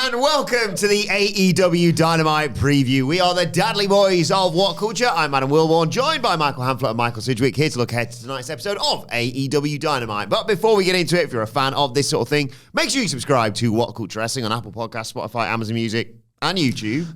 And welcome to the AEW Dynamite preview. We are the Dudley Boys of What Culture. I'm Adam Wilbourn, joined by Michael Hamflett and Michael Sidgwick, here to look ahead to tonight's episode of AEW Dynamite. But before we get into it, if you're a fan of this sort of thing, make sure you subscribe to What Culture Wrestling on Apple Podcasts, Spotify, Amazon Music, and YouTube,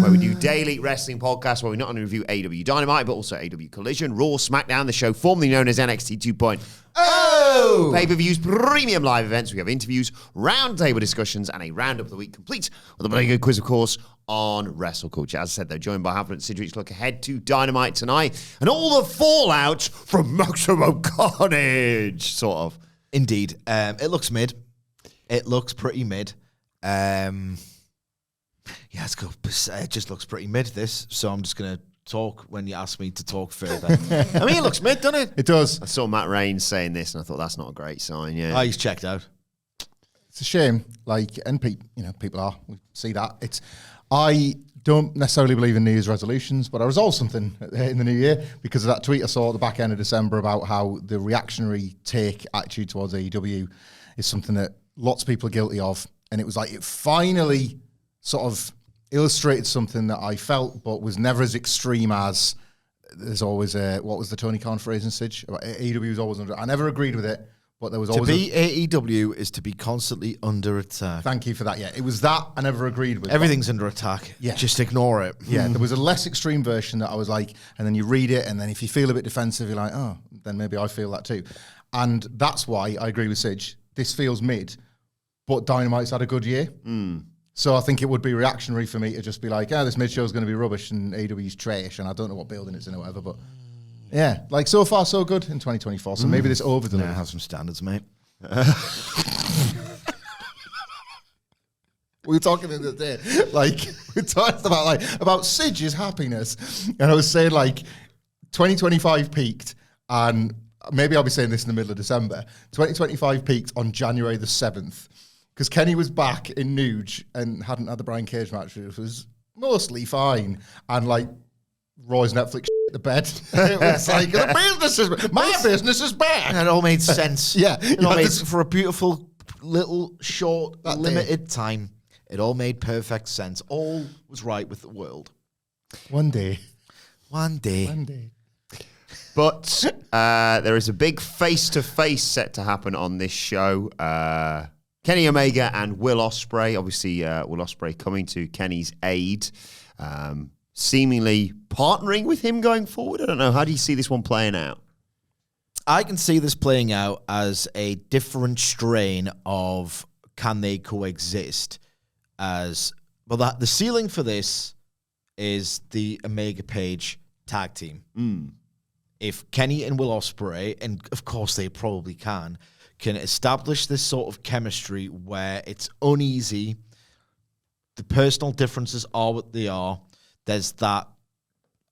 where we do daily wrestling podcasts where we not only review AEW Dynamite, but also AEW Collision, Raw, SmackDown, the show formerly known as NXT 2.0. Pay-per-views, premium live events. We have interviews, roundtable discussions, and a roundup of the week, complete with a very good quiz, of course, on Wrestle Culture. As I said, they're joined by Hamflett and Sidgwick to look ahead to Dynamite tonight and all the fallout from Maximum Carnage, sort of. Indeed. It looks mid. It looks pretty mid. Yeah, it's cool. It just looks pretty mid, this. So I'm just going to talk when you ask me to talk further. I mean, it looks mid, doesn't it? It does. I saw Matt Reigns saying this, and I thought that's not a great sign, yeah. Oh, he's checked out. It's a shame. And people are. We see that. I don't necessarily believe in New Year's resolutions, but I resolved something in the new year because of that tweet I saw at the back end of December about how the reactionary attitude towards AEW is something that lots of people are guilty of. And it was like, it finally sort of illustrated something that I felt, but was never as extreme as there's always what was the Tony Khan phrase in Sidge? AEW was always under. I never agreed with it, but there was always. To be AEW is to be constantly under attack. Thank you for that. Yeah, it was that I never agreed with. Everything's under attack. Yeah, just ignore it. Yeah, there was a less extreme version that I was like, and then you read it, and then if you feel a bit defensive, you're like, oh, then maybe I feel that too, and that's why I agree with Sidge. This feels mid, but Dynamite's had a good year. So I think it would be reactionary for me to just be like, this mid-show is going to be rubbish and AEW's trash, and I don't know what building it's in or whatever, but yeah, like so far so good in 2024, so maybe this overdone. Yeah, have some standards, mate. We were talking the other day, we talked about Sidge's happiness, and I was saying 2025 peaked, and maybe I'll be saying this in the middle of December, 2025 peaked on January the 7th, because Kenny was back in Nuge and hadn't had the Brian Cage match, which was mostly fine. And Roy's Netflix at the bed. It was like, my business is back. And it all made sense. Yeah. It all made, for a beautiful, little, short, limited time. It all made perfect sense. All was right with the world. One day. But there is a big face-to-face set to happen on this show. Kenny Omega and Will Ospreay. Obviously, Will Ospreay coming to Kenny's aid, seemingly partnering with him going forward. I don't know. How do you see this one playing out? I can see this playing out as a different strain of can they coexist. The ceiling for this is the Omega Page tag team. If Kenny and Will Ospreay, and of course they probably can establish this sort of chemistry where it's uneasy, the personal differences are what they are, there's that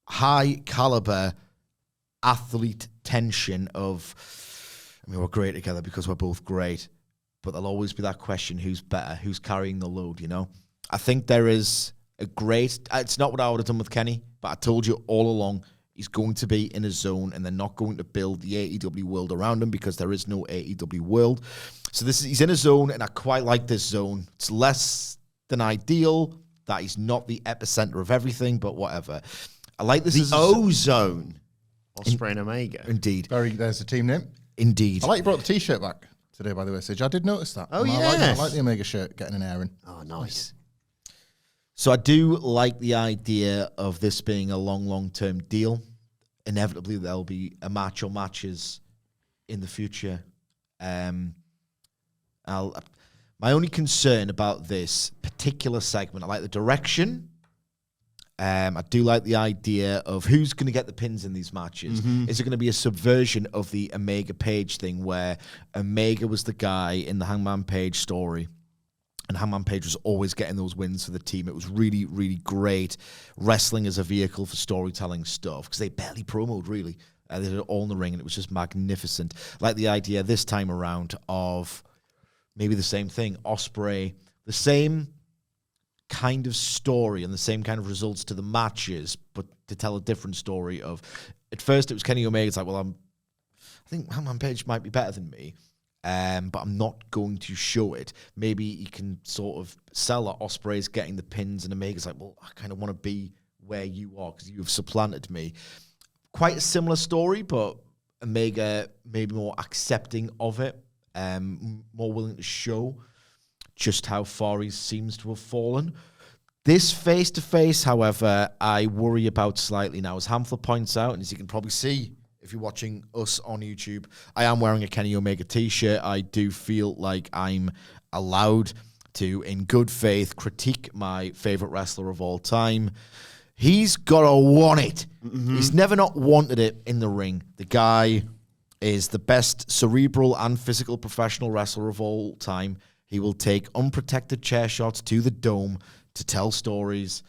high caliber athlete tension of, we're great together because we're both great, but there'll always be that question, who's better, who's carrying the load, I think there is it's not what I would have done with Kenny, but I told you all along, he's going to be in a zone, and they're not going to build the AEW world around him because there is no AEW world. So he's in a zone, and I quite like this zone. It's less than ideal that he's not the epicenter of everything, but whatever. I like this. The O-Zone. Ospreay and Omega. Indeed. There's the team name. Indeed. I like you brought the T-shirt back today, by the way, Sidge. I did notice that. Oh, yeah. I like the Omega shirt getting an airing. Oh, nice. So I do like the idea of this being a long-term deal. Inevitably, there'll be a match or matches in the future. My only concern about this particular segment, I like the direction. I do like the idea of who's going to get the pins in these matches. Is it going to be a subversion of the Omega Page thing where Omega was the guy in the Hangman Page story? And Hangman Page was always getting those wins for the team. It was really, really great wrestling as a vehicle for storytelling stuff because they barely promoted, really. They did it all in the ring, and it was just magnificent. Like the idea this time around of maybe the same thing, Ospreay, the same kind of story and the same kind of results to the matches, but to tell a different story of, at first it was Kenny Omega, it's like, well, I think Hangman Page might be better than me. but I'm not going to show it. Maybe you can sort of sell that Ospreay's getting the pins, and Omega's like, well, I kind of want to be where you are because you've supplanted me. Quite a similar story, but Omega maybe more accepting of it, more willing to show just how far he seems to have fallen. This face-to-face, however, I worry about slightly now. As Hamflett points out, and as you can probably see if you're watching us on YouTube, I am wearing a Kenny Omega t-shirt. I do feel like I'm allowed to, in good faith, critique my favorite wrestler of all time. He's got to want it. Mm-hmm. He's never not wanted it in the ring. The guy is the best cerebral and physical professional wrestler of all time. He will take unprotected chair shots to the dome to tell stories,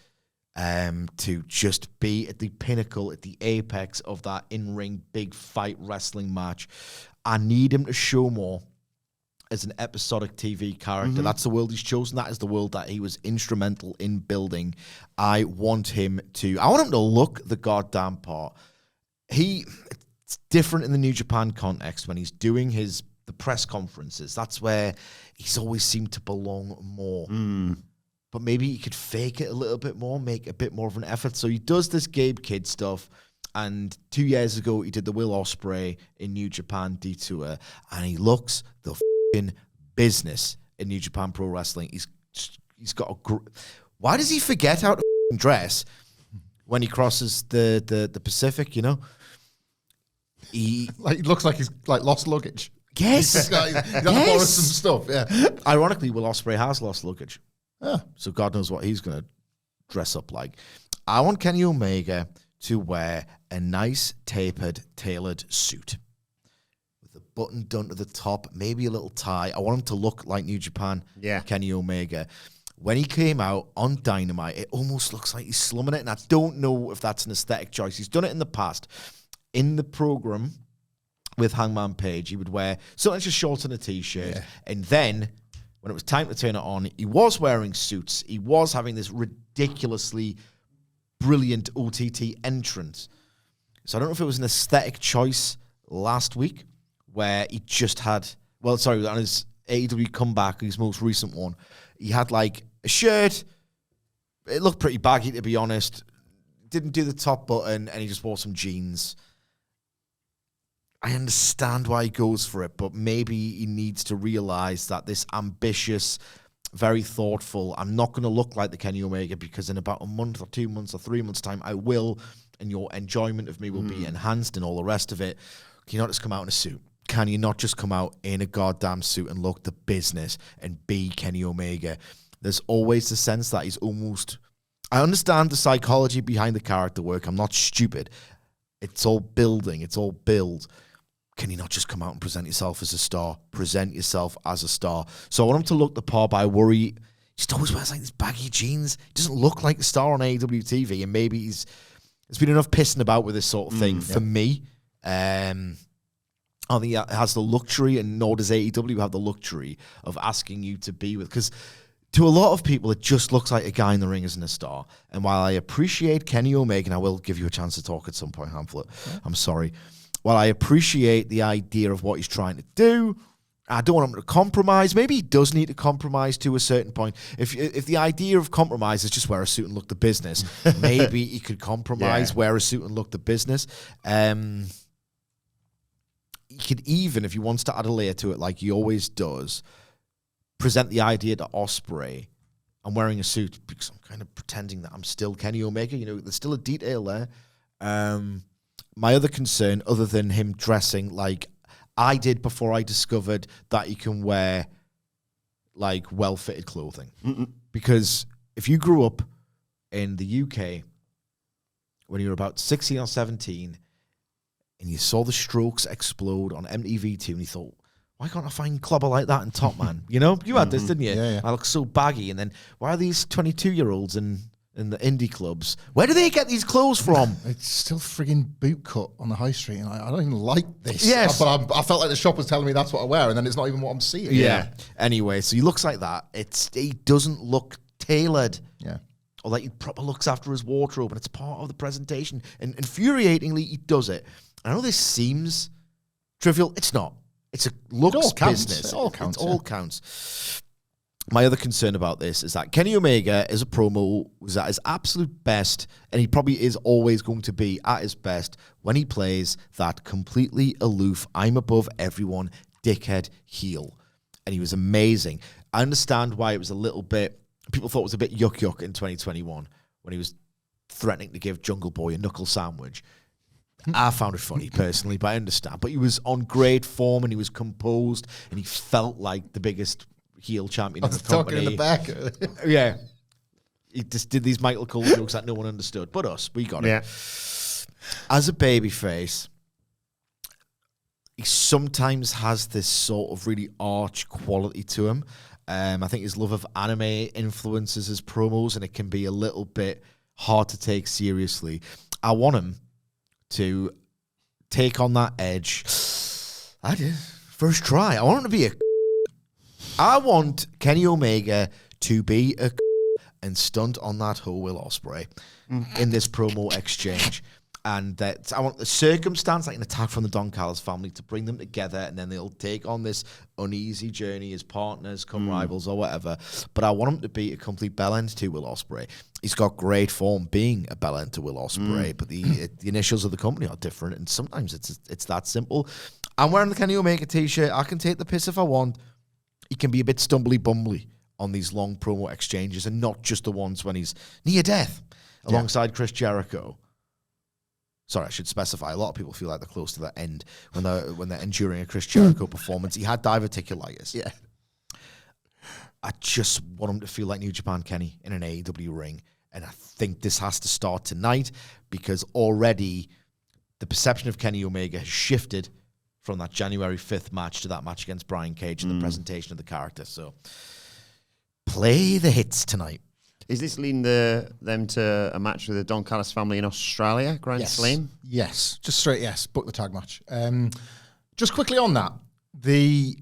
to just be at the pinnacle, at the apex of that in-ring big fight wrestling match. I need him to show more as an episodic TV character. Mm-hmm. That's the world he's chosen. That is the world that he was instrumental in building. I want him to look the goddamn part. It's different in the New Japan context when he's doing the press conferences. That's where he's always seemed to belong more. But maybe he could fake it a little bit more, make a bit more of an effort. So he does this Gabe Kidd stuff. And 2 years ago, he did the Will Ospreay in New Japan Detour. And he looks the f***ing business in New Japan Pro Wrestling. He's got a... Why does he forget how to f***ing dress when he crosses the Pacific, you know? He looks like he's lost luggage. Yes. He's got to borrow some stuff, yeah. Ironically, Will Ospreay has lost luggage. Yeah. So God knows what he's going to dress up like. I want Kenny Omega to wear a nice, tapered, tailored suit with a button done to the top, maybe a little tie. I want him to look like New Japan, Kenny Omega. When he came out on Dynamite, it almost looks like he's slumming it, and I don't know if that's an aesthetic choice. He's done it in the past. In the program with Hangman Page, he would wear something just short and a t-shirt, and then when it was time to turn it on, he was wearing suits. He was having this ridiculously brilliant OTT entrance. So I don't know if it was an aesthetic choice last week where he just had, on his AEW comeback, his most recent one, he had like a shirt. It looked pretty baggy, to be honest. Didn't do the top button, and he just wore some jeans. I understand why he goes for it, but maybe he needs to realize that this ambitious, very thoughtful, I'm not going to look like the Kenny Omega because in about a month or 2 months or 3 months' time, I will, and your enjoyment of me will be enhanced and all the rest of it. Can you not just come out in a suit? Can you not just come out in a goddamn suit and look the business and be Kenny Omega? There's always the sense that he's almost... I understand the psychology behind the character work. I'm not stupid. It's all building. It's all build. Can you not just come out and present yourself as a star? Present yourself as a star. So I want him to look the part, but I worry he just always wears like these baggy jeans. He doesn't look like a star on AEW TV, and maybe there's been enough pissing about with this sort of thing for me. I think he has the luxury, and nor does AEW have the luxury of asking you to be with, because to a lot of people, it just looks like a guy in the ring isn't a star. And while I appreciate Kenny Omega, and I will give you a chance to talk at some point, Hamflett, I'm sorry. While I appreciate the idea of what he's trying to do, I don't want him to compromise. Maybe he does need to compromise to a certain point. If the idea of compromise is just wear a suit and look the business, maybe he could compromise, wear a suit and look the business. He could even, if he wants to add a layer to it like he always does, present the idea to Ospreay, I'm wearing a suit because I'm kind of pretending that I'm still Kenny Omega. You know, there's still a detail there. My other concern, other than him dressing like I did before I discovered that he can wear like well-fitted clothing. Because if you grew up in the UK when you were about 16 or 17 and you saw the Strokes explode on MTV2 and you thought, why can't I find clobber like that in Top Man? You know, you had this, didn't you? Yeah. I look so baggy. And then why are these 22-year-olds in the indie clubs? Where do they get these clothes from? It's still frigging boot cut on the high street, and I don't even like this. Yes. But I felt like the shop was telling me that's what I wear, and then it's not even what I'm seeing. Yeah. Anyway, so he looks like that. He doesn't look tailored. Yeah. Or like he proper looks after his wardrobe, and it's part of the presentation. And infuriatingly, he does it. I know this seems trivial. It's not. It's a looks counts. business. It all counts, It all counts. My other concern about this is that Kenny Omega is a promo was at his absolute best, and he probably is always going to be at his best when he plays that completely aloof, I'm above everyone, dickhead heel. And he was amazing. I understand why it was a little bit, people thought it was a bit yuck in 2021 when he was threatening to give Jungle Boy a knuckle sandwich. I found it funny personally, but I understand. But he was on great form and he was composed and he felt like the biggest heel champion in the company. Talking in the back. Yeah. He just did these Michael Cole jokes that no one understood. But us, we got it. As a babyface, he sometimes has this sort of really arch quality to him. I think his love of anime influences his promos, and it can be a little bit hard to take seriously. I want him to take on that edge. I did. First try. I want him to be I want Kenny Omega to be and stunt on that whole Will Ospreay in this promo exchange. And that I want the circumstance, like an attack from the Don Callis family, to bring them together, and then they'll take on this uneasy journey as partners, come rivals or whatever. But I want him to be a complete bell end to Will Ospreay. He's got great form being a bell end to Will Ospreay, but the initials of the company are different, and sometimes it's that simple. I'm wearing the Kenny Omega t-shirt. I can take the piss if I want. He can be a bit stumbly-bumbly on these long promo exchanges, and not just the ones when he's near death alongside Chris Jericho. Sorry, I should specify. A lot of people feel like they're close to that end when they're enduring a Chris Jericho performance. He had diverticulitis. Yeah. I just want him to feel like New Japan Kenny in an AEW ring. And I think this has to start tonight because already the perception of Kenny Omega has shifted from that January 5th match to that match against Brian Cage and the presentation of the character. So play the hits tonight. Is this leading them to a match with the Don Callis family in Australia, Grand Slam? Yes, just straight yes. Book the tag match. Just quickly on that, the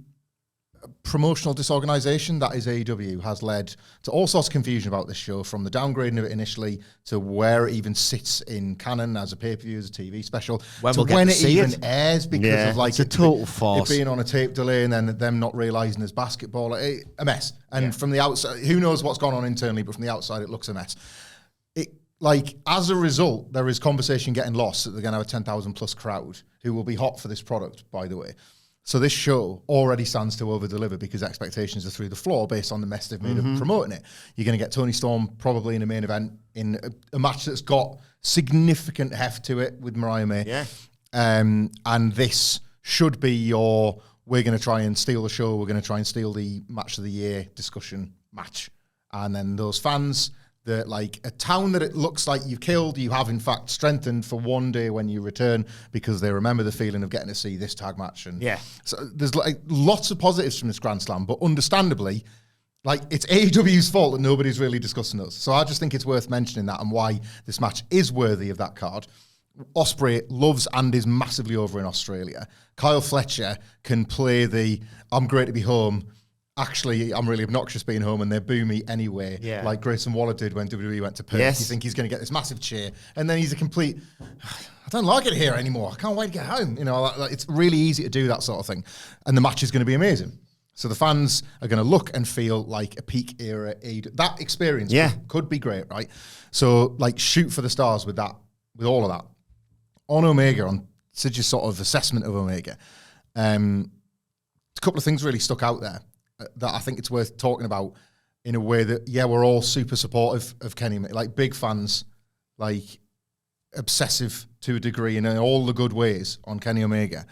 promotional disorganisation that is AEW has led to all sorts of confusion about this show, from the downgrading of it initially to where it even sits in canon as a pay-per-view, as a TV special, when it even airs, because of like it's a total farce. It being on a tape delay and then them not realising there's basketball. A mess. And from the outside, who knows what's gone on internally, but from the outside it looks a mess. Like, as a result, there is conversation getting lost that they're going to have a 10,000 plus crowd who will be hot for this product, by the way. So this show already stands to over-deliver because expectations are through the floor based on the mess they've made of promoting it. You're going to get Tony Storm probably in a main event in a match that's got significant heft to it with Mariah May. Yeah. And this should be we're going to try and steal the show, we're going to try and steal the match of the year discussion match. And then those fans that, like, a town that it looks like you've killed, you have in fact strengthened for one day when you return because they remember the feeling of getting to see this tag match. And so there's like lots of positives from this Grand Slam, but understandably, like, it's AEW's fault that nobody's really discussing those. So I just think it's worth mentioning that and why this match is worthy of that card. Ospreay loves and is massively over in Australia. Kyle Fletcher can play the I'm great to be home. Actually, I'm really obnoxious being home, and they boo me anyway, like Grayson Waller did when WWE went to Perth. You think he's going to get this massive cheer, and then he's a complete, I don't like it here anymore. I can't wait to get home. You know, it's really easy to do that sort of thing, and the match is going to be amazing. So the fans are going to look and feel like a peak era that experience could be great, right? So, like, shoot for the stars with that, with all of that. On Omega, on Sidge's sort of assessment of Omega, a couple of things really stuck out there that I think it's worth talking about in a way that, we're all super supportive of Kenny, like big fans, like obsessive to a degree in all the good ways on Kenny Omega.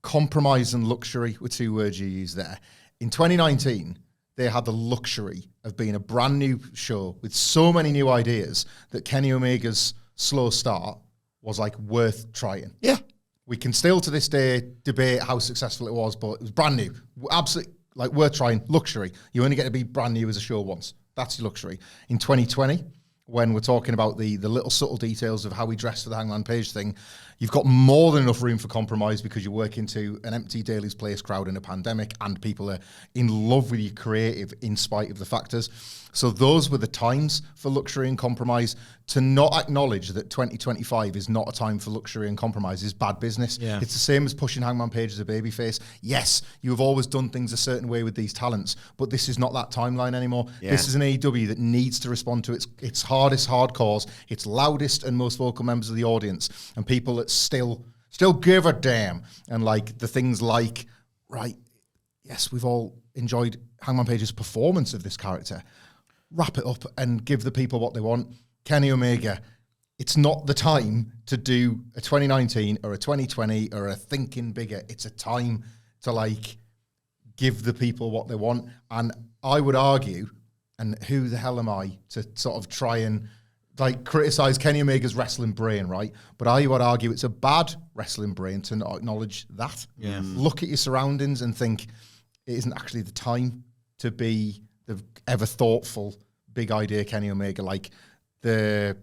Compromise and luxury were two words you used there. In 2019, they had the luxury of being a brand new show with so many new ideas that Kenny Omega's slow start was like worth trying. Yeah. We can still to this day debate how successful it was, but it was brand new. Absolutely. Like, worth trying. Luxury. You only get to be brand new as a show once. That's your luxury. In 2020, when we're talking about the little subtle details of how we dress for the Hangman Page thing, you've got more than enough room for compromise because you work into an empty Daly's Place crowd in a pandemic and people are in love with your creative in spite of the factors. So those were the times for luxury and compromise. To not acknowledge that 2025 is not a time for luxury and compromise is bad business. Yeah. It's the same as pushing Hangman Page as a babyface. Yes, you have always done things a certain way with these talents, but this is not that timeline anymore. Yeah. This is an AEW that needs to respond to its hardest hardcores, its loudest and most vocal members of the audience, and people that still give a damn. And like the things like, right, yes, we've all enjoyed Hangman Page's performance of this character. Wrap it up and give the people what they want. Kenny Omega, it's not the time to do a 2019 or a 2020 or a thinking bigger. It's a time to like give the people what they want. And I would argue, and who the hell am I to sort of try and like criticize Kenny Omega's wrestling brain, right? But I would argue it's a bad wrestling brain to not acknowledge that. Yeah. Look at your surroundings and think it isn't actually the time to be the ever thoughtful big idea Kenny Omega. Like the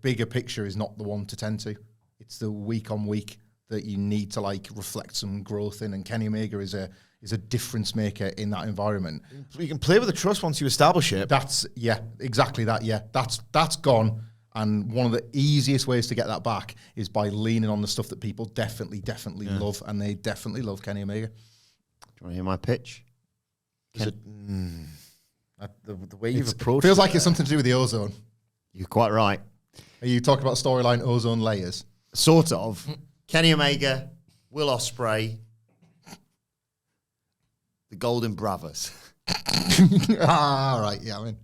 bigger picture is not the one to tend to. It's the week on week that you need to like reflect some growth in, and Kenny Omega is a difference maker in that environment. You can play with the trust once you establish it. That's exactly that. Yeah, that's gone. And one of the easiest ways to get that back is by leaning on the stuff that people definitely love, and they definitely love Kenny Omega. Do you want to hear my pitch? The way you've approached feels like it's something to do with the ozone. You're quite right. Are you talking about storyline ozone layers? Sort of. Kenny Omega, Will Ospreay, the Golden Brothers. Right. Yeah, I mean.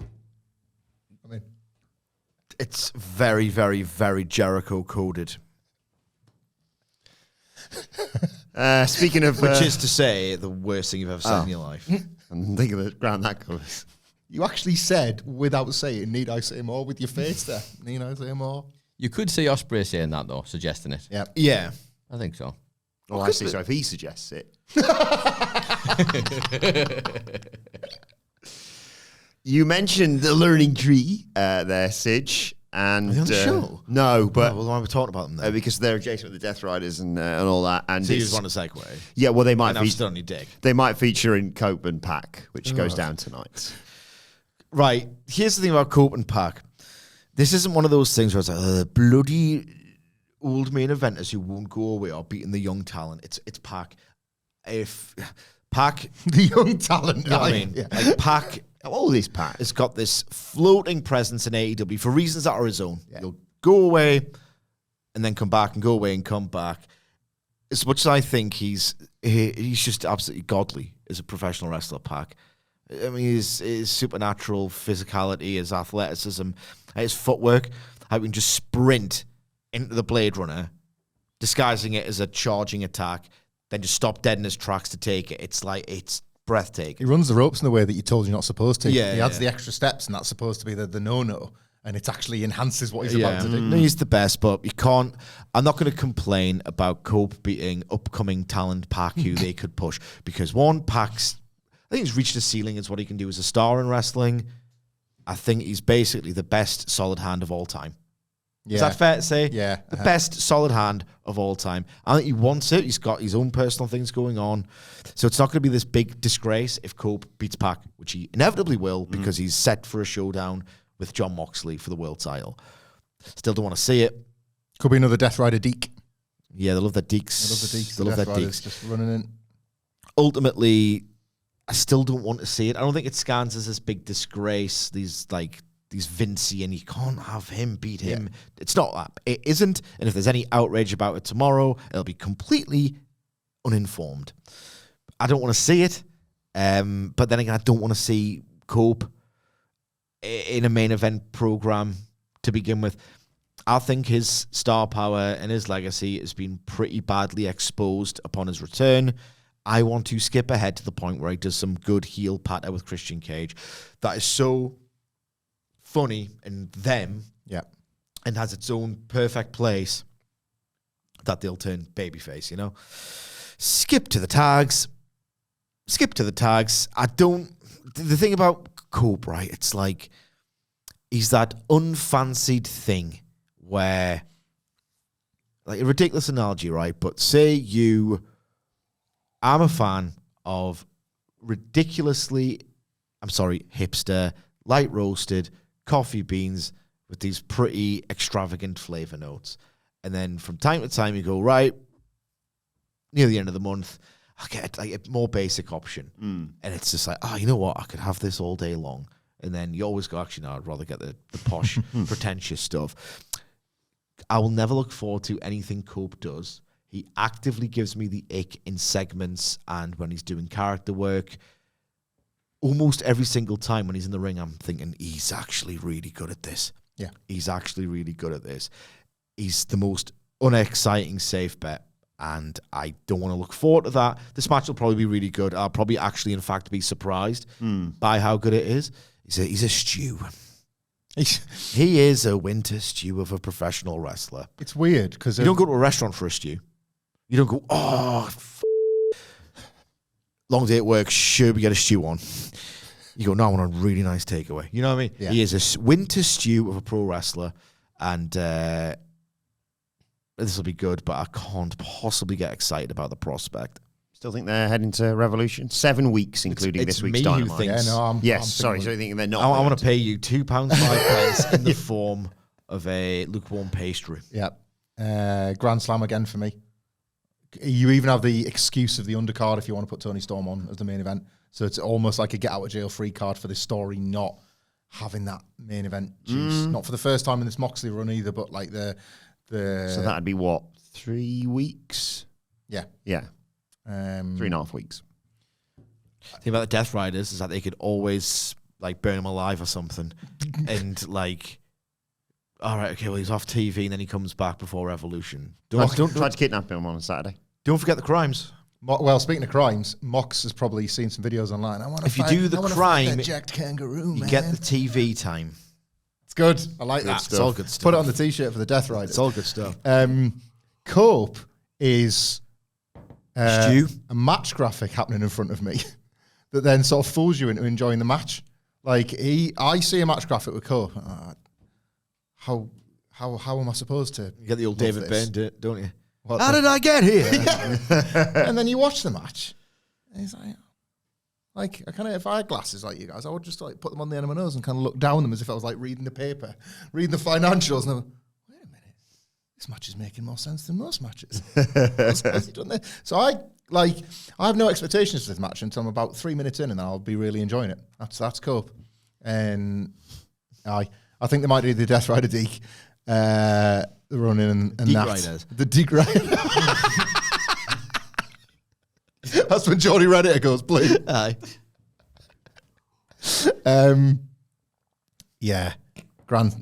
It's very, very, very Jericho coded. Speaking of... Which is to say, the worst thing you've ever said in your life. I'm thinking of the ground that covers. You actually said, without saying, need I say more, with your face there. Need I say more? You could see Ospreay saying that, though, suggesting it. Yeah. Yeah. I think so. Oh, I see. So if he suggests it. You mentioned the learning tree there, Sidge. And, Are they on the show? No, but... Well, why are we talking about them then? because they're adjacent with the Death Riders and all that. And So you it's- just want to segue. Yeah, well, they might And I'm be... still on your dick. They might feature in Cope and Pack, which goes down tonight. Right. Here's the thing about Cope and Pack. This isn't one of those things where it's like, bloody old main eventers who won't go away or beating the young talent. It's Pack. If Pack... The young talent. You know what I mean? Like Pack... How old is Pack? Has got this floating presence in AEW for reasons that are his own. Yeah. He'll go away and then come back and go away and come back. As much as I think he's just absolutely godly as a professional wrestler, Pack. I mean, his supernatural physicality, his athleticism, his footwork, how he can just sprint into the Blade Runner, disguising it as a charging attack, then just stop dead in his tracks to take it. It's breathtaking. He runs the ropes in the way that you told you're not supposed to. Yeah, he adds yeah. the extra steps, and that's supposed to be the no-no, and it actually enhances what he's about to do. No, he's the best, but you can't... I'm not going to complain about Cope beating upcoming talent Pac who they could push, because one, Pac's... I think he's reached a ceiling as what he can do as a star in wrestling. I think he's basically the best solid hand of all time. Yeah. Is that fair to say? Yeah. The best solid hand of all time. I think he wants it. He's got his own personal things going on. So it's not going to be this big disgrace if Cope beats Pac, which he inevitably will because he's set for a showdown with John Moxley for the world title. Still don't want to see it. Could be another Death Rider Deke. Yeah, they love their deeks. I love the Dekes. They love Death their Riders deeks. just running in. Ultimately, I still don't want to see it. I don't think it scans as this big disgrace. These Vincey, and you can't have him beat him. Yeah. It's not that. It isn't. And if there's any outrage about it tomorrow, it'll be completely uninformed. I don't want to see it. But then again, I don't want to see Cope in a main event program to begin with. I think his star power and his legacy has been pretty badly exposed upon his return. I want to skip ahead to the point where he does some good heel patter with Christian Cage. That is so funny in them, Yeah. and has its own perfect place that they'll turn babyface, you know? Skip to the tags. The thing about Cope, right, it's like he's that unfancied thing where, like a ridiculous analogy, right? But say I'm a fan of hipster, light roasted coffee beans with these pretty extravagant flavor notes. And then from time to time you go, right, near the end of the month, I'll get like a more basic option. And it's just like, oh, you know what? I could have this all day long. And then you always go, actually, no, I'd rather get the posh, pretentious stuff. I will never look forward to anything Cope does. He actively gives me the ick in segments and when he's doing character work. Almost every single time when he's in the ring, I'm thinking, he's actually really good at this. Yeah. He's actually really good at this. He's the most unexciting safe bet, and I don't want to look forward to that. This match will probably be really good. I'll probably actually, in fact, be surprised by how good it is. He's a stew. He is a winter stew of a professional wrestler. It's weird because you don't go to a restaurant for a stew. You don't go, long day at work, sure, we get a stew on. You go, no, I want a really nice takeaway. You know what I mean? Yeah. He is a winter stew of a pro wrestler, and this will be good, but I can't possibly get excited about the prospect. Still think they're heading to Revolution? 7 weeks, including this week's Dynamite. I'm thinking they're not. I want to pay you £2.05 in the form of a lukewarm pastry. Yeah. Grand Slam again for me. You even have the excuse of the undercard if you want to put Tony Storm on as the main event. So it's almost like a get out of jail free card for this story, not having that main event juice. Not for the first time in this Moxley run either, but like the So that'd be what, 3 weeks? Yeah. Yeah. 3.5 weeks. The thing about the Death Riders is that they could always like burn him alive or something, and like, all right, okay, well he's off TV and then he comes back before Revolution. Tried to kidnap him on Saturday. Don't forget the crimes. Well, speaking of crimes, Mox has probably seen some videos online. If you do the crime, jacked kangaroo, you man. get the TV time. It's good. I like that. It's all good stuff. Put it on the T-shirt for the Death Riders. It's all good stuff. Cope is Stu? a match graphic happening in front of me that then sort of fools you into enjoying the match. Like I see a match graphic with Cope. How am I supposed to? You get the old David Byrne, don't you? How did I get here? And then you watch the match. And he's like I kind of, if I had glasses like you guys, I would just like put them on the end of my nose and kind of look down them as if I was like reading the paper, reading the financials, and I'm, wait a minute, this match is making more sense than most matches. How's he done this? So I have no expectations for this match until I'm about 3 minutes in, and I'll be really enjoying it. That's Cope, and I think they might do the Death Rider Deke. The running and Deke that. Riders. The Deke Rider. That's when Geordie Redditor goes, please. Aye. Yeah. Grand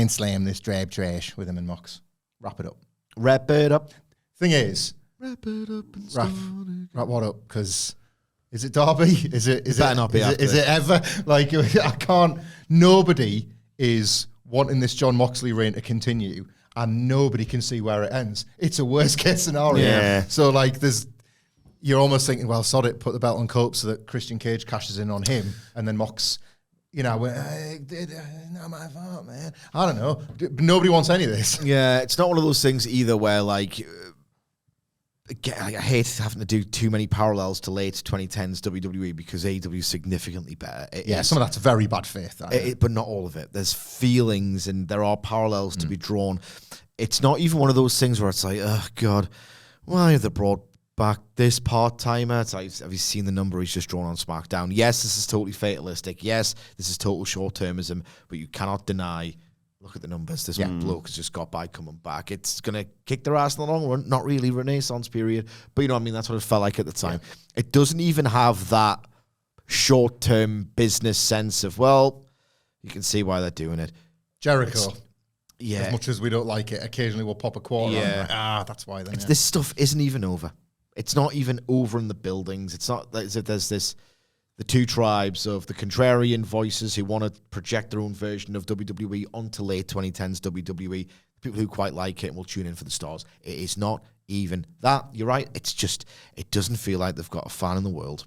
slam this drab trash with him and Mox. Wrap it up. Wrap it up. Thing is, Wrap it up and wrap what up? Because is it Derby? Is it ever? Like, I can't. Nobody is wanting this John Moxley reign to continue, and nobody can see where it ends. It's a worst case scenario. Yeah. So like, you're almost thinking, well, sod it, put the belt on Cope so that Christian Cage cashes in on him, and then Mox, not my fault, man. I don't know. Nobody wants any of this. Yeah, it's not one of those things either where like, I hate having to do too many parallels to late 2010s WWE because AEW is significantly better. Some of that's very bad faith. But not all of it. There's feelings and there are parallels to be drawn. It's not even one of those things where it's like, oh, God, why have they brought back this part-timer? It's like, have you seen the number he's just drawn on SmackDown? Yes, this is totally fatalistic. Yes, this is total short-termism, but you cannot deny, look at the numbers. This one bloke has just got by coming back. It's going to kick their ass in the long run. Not really Renaissance period, but you know what I mean? That's what it felt like at the time. Yeah. It doesn't even have that short-term business sense of, well, you can see why they're doing it. Jericho. As much as we don't like it, occasionally we'll pop a quarter on. Like, that's why then. This stuff isn't even over. It's not even over in the buildings. It's not as if there's the two tribes of the contrarian voices who want to project their own version of WWE onto late 2010s WWE, people who quite like it and will tune in for the stars. It is not even that. You're right. It's just, it doesn't feel like they've got a fan in the world.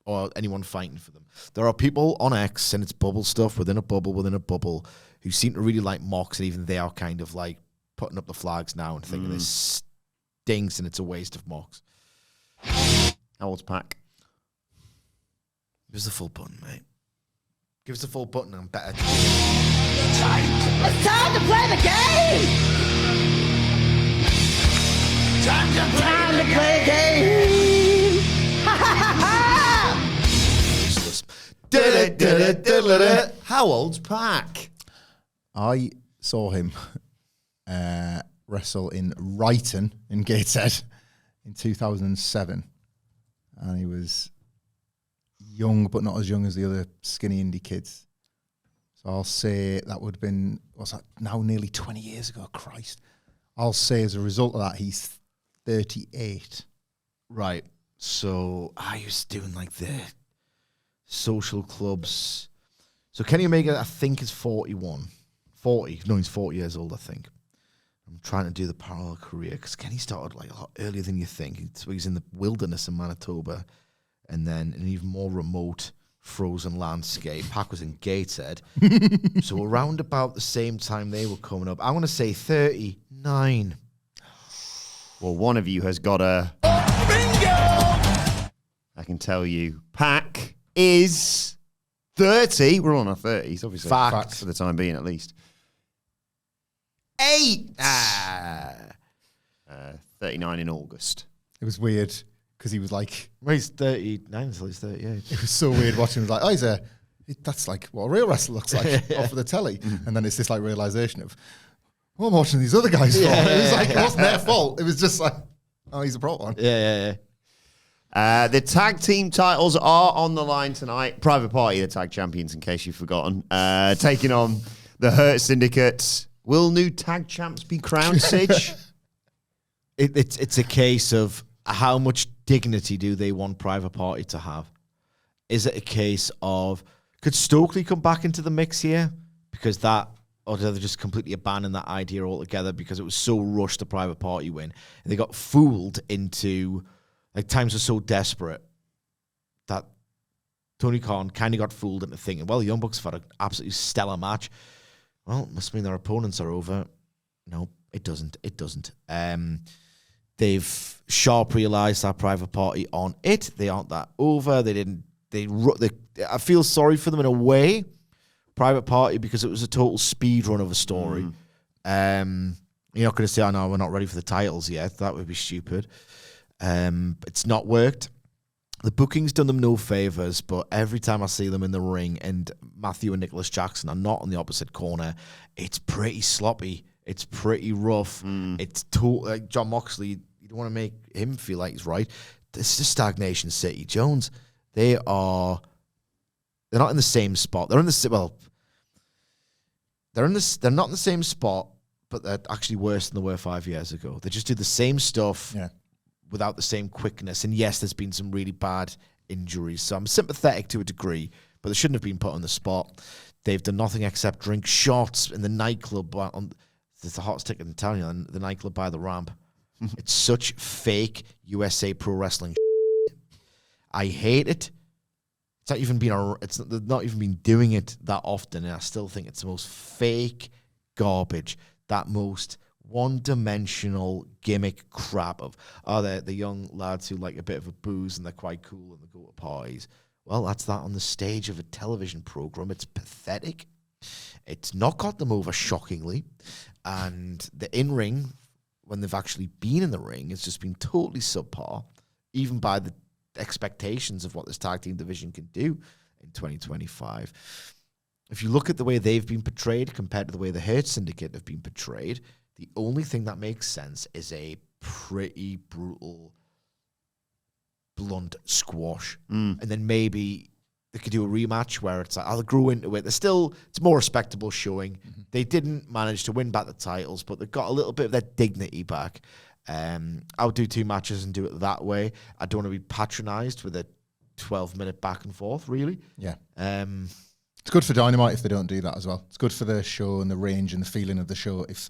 or anyone fighting for them. There are people on X, and it's bubble stuff within a bubble, who seem to really like Mox, and even they are kind of like putting up the flags now and thinking this stinks and it's a waste of Mox. How old's Pac? Give us the full button, mate. Give us the full button and I'm better. It's time to play the game! Time to play the game! Ha ha ha ha! How old's Pac? I saw him wrestle in Brighton in Gateshead in 2007. And he was young, but not as young as the other skinny indie kids. So I'll say that would have been, what's that, now nearly 20 years ago, Christ. I'll say as a result of that, he's 38. Right. So I was doing like the social clubs. So Kenny Omega, I think, is 41. 40. No, he's 40 years old, I think. I'm trying to do the parallel career because Kenny started like a lot earlier than you think. So he's in the wilderness in Manitoba, and then an even more remote frozen landscape. Pac was in Gateshead. So around about the same time they were coming up, I want to say 39. Well, one of you has got a... Bingo! I can tell you, Pac is 30. We're on our 30s, obviously. Fact. For the time being, at least. 39 in August. It was weird because he was like, Well, he's 39 until he's 38. it was so weird watching him. Like, oh, that's like what a real wrestler looks like off of the telly. And then it's this like realization of, well, I'm watching these other guys. It was like, it wasn't their fault. It was just like, oh, he's a pro one. Yeah. The tag team titles are on the line tonight. Private Party, the tag champions, in case you've forgotten. Taking on the Hurt Syndicate. Will new tag champs be crowned, Sidge? It's a case of how much dignity do they want Private Party to have? Is it a case of, could Stokely come back into the mix here? Because that, or do they just completely abandon that idea altogether because it was so rushed the Private Party win? And they got fooled into, like, times are so desperate that Tony Khan kind of got fooled into thinking, well, the Young Bucks have had an absolutely stellar match. Well, must mean their opponents are over. No, it doesn't. They've sharp realised that Private Party on it. They aren't that over. I feel sorry for them in a way, Private Party, because it was a total speed run of a story. You're not going to say, oh, no, we're not ready for the titles yet. That would be stupid. It's not worked. The booking's done them no favours, but every time I see them in the ring and Matthew and Nicholas Jackson are not on the opposite corner, it's pretty sloppy. It's pretty rough. It's like John Moxley, you don't want to make him feel like he's right. This is Stagnation City. Jones, they're not in the same spot. They're not in the same spot, but they're actually worse than they were 5 years ago. They just do the same stuff. Yeah. Without the same quickness. And yes, there's been some really bad injuries, so I'm sympathetic to a degree, but they shouldn't have been put on the spot. They've done nothing except drink shots in the nightclub. There's the hottest ticket in town, the nightclub by the ramp. It's such fake USA Pro Wrestling. I hate it. It's not even been doing it that often, and I still think it's the most fake garbage, that most one-dimensional gimmick crap of, they're the young lads who like a bit of a booze and they're quite cool and they go to parties. Well, that's that on the stage of a television program. It's pathetic. It's not got them over, shockingly. And the in-ring, when they've actually been in the ring, it's just been totally subpar, even by the expectations of what this tag team division can do in 2025. If you look at the way they've been portrayed compared to the way the Hurt Syndicate have been portrayed, the only thing that makes sense is a pretty brutal, blunt squash. And then maybe they could do a rematch where it's like, they grew into it. It's more respectable showing. They didn't manage to win back the titles, but they got a little bit of their dignity back. I'll do 2 matches and do it that way. I don't want to be patronized with a 12-minute back and forth, really. Yeah. It's good for Dynamite if they don't do that as well. It's good for the show and the range and the feeling of the show. If